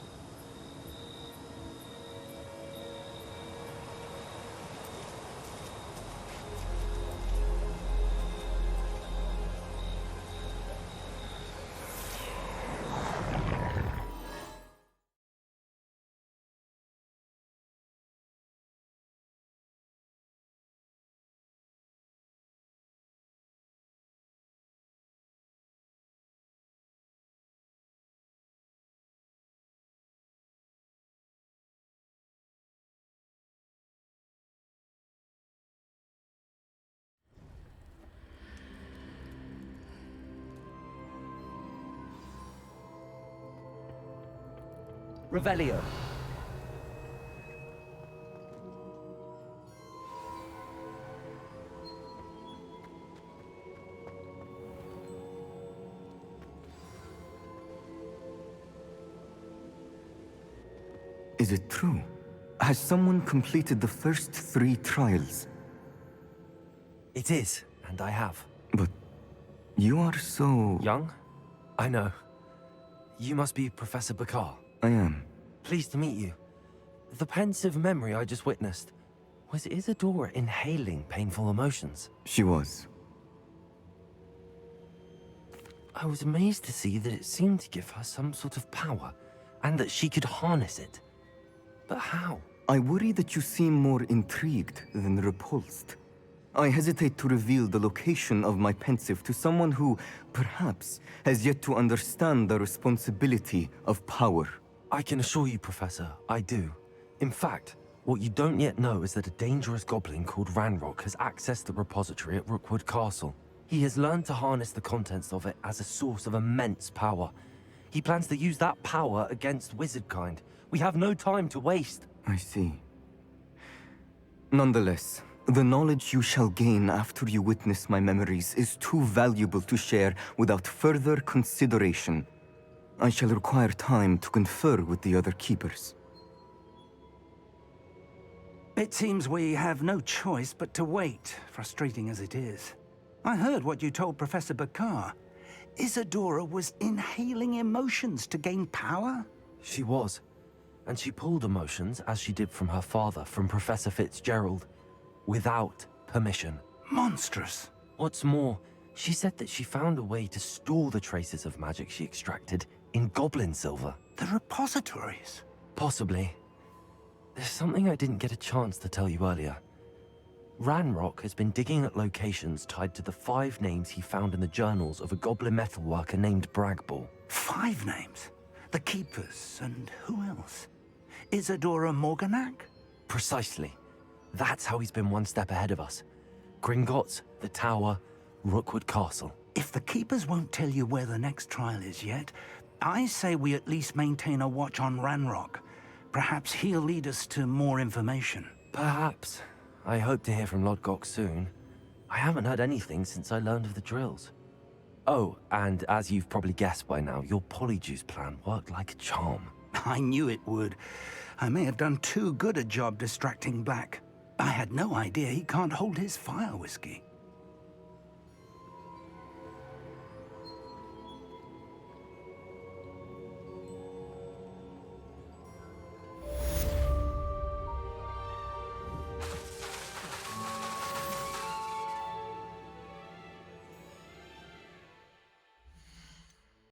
Revelio. Is it true? Has someone completed the first 3 trials? It is, and I have. But you are so... Young? I know. You must be Professor Bakar. I am. Pleased to meet you. The pensive memory I just witnessed, was Isadora inhaling painful emotions? She was. I was amazed to see that it seemed to give her some sort of power, and that she could harness it. But how? I worry that you seem more intrigued than repulsed. I hesitate to reveal the location of my pensive to someone who, perhaps, has yet to understand the responsibility of power. I can assure you, Professor, I do. In fact, what you don't yet know is that a dangerous goblin called Ranrock has accessed the repository at Rookwood Castle. He has learned to harness the contents of it as a source of immense power. He plans to use that power against wizardkind. We have no time to waste. I see. Nonetheless, the knowledge you shall gain after you witness my memories is too valuable to share without further consideration. I shall require time to confer with the other keepers. It seems we have no choice but to wait, frustrating as it is. I heard what you told Professor Bakar. Isadora was inhaling emotions to gain power? She was. And she pulled emotions, as she did from her father, from Professor Fitzgerald, without permission. Monstrous. What's more, she said that she found a way to store the traces of magic she extracted in goblin silver. The repositories? Possibly. There's something I didn't get a chance to tell you earlier. Ranrock has been digging at locations tied to the 5 names he found in the journals of a goblin metalworker named Bragball. 5 names? The Keepers, and who else? Isadora Morganac? Precisely. That's how he's been one step ahead of us. Gringotts, the Tower, Rookwood Castle. If the Keepers won't tell you where the next trial is yet, I say we at least maintain a watch on Ranrock. Perhaps he'll lead us to more information. Perhaps. I hope to hear from Lodgok soon. I haven't heard anything since I learned of the drills. Oh, and as you've probably guessed by now, your polyjuice plan worked like a charm. I knew it would. I may have done too good a job distracting Black. I had no idea he can't hold his fire whiskey.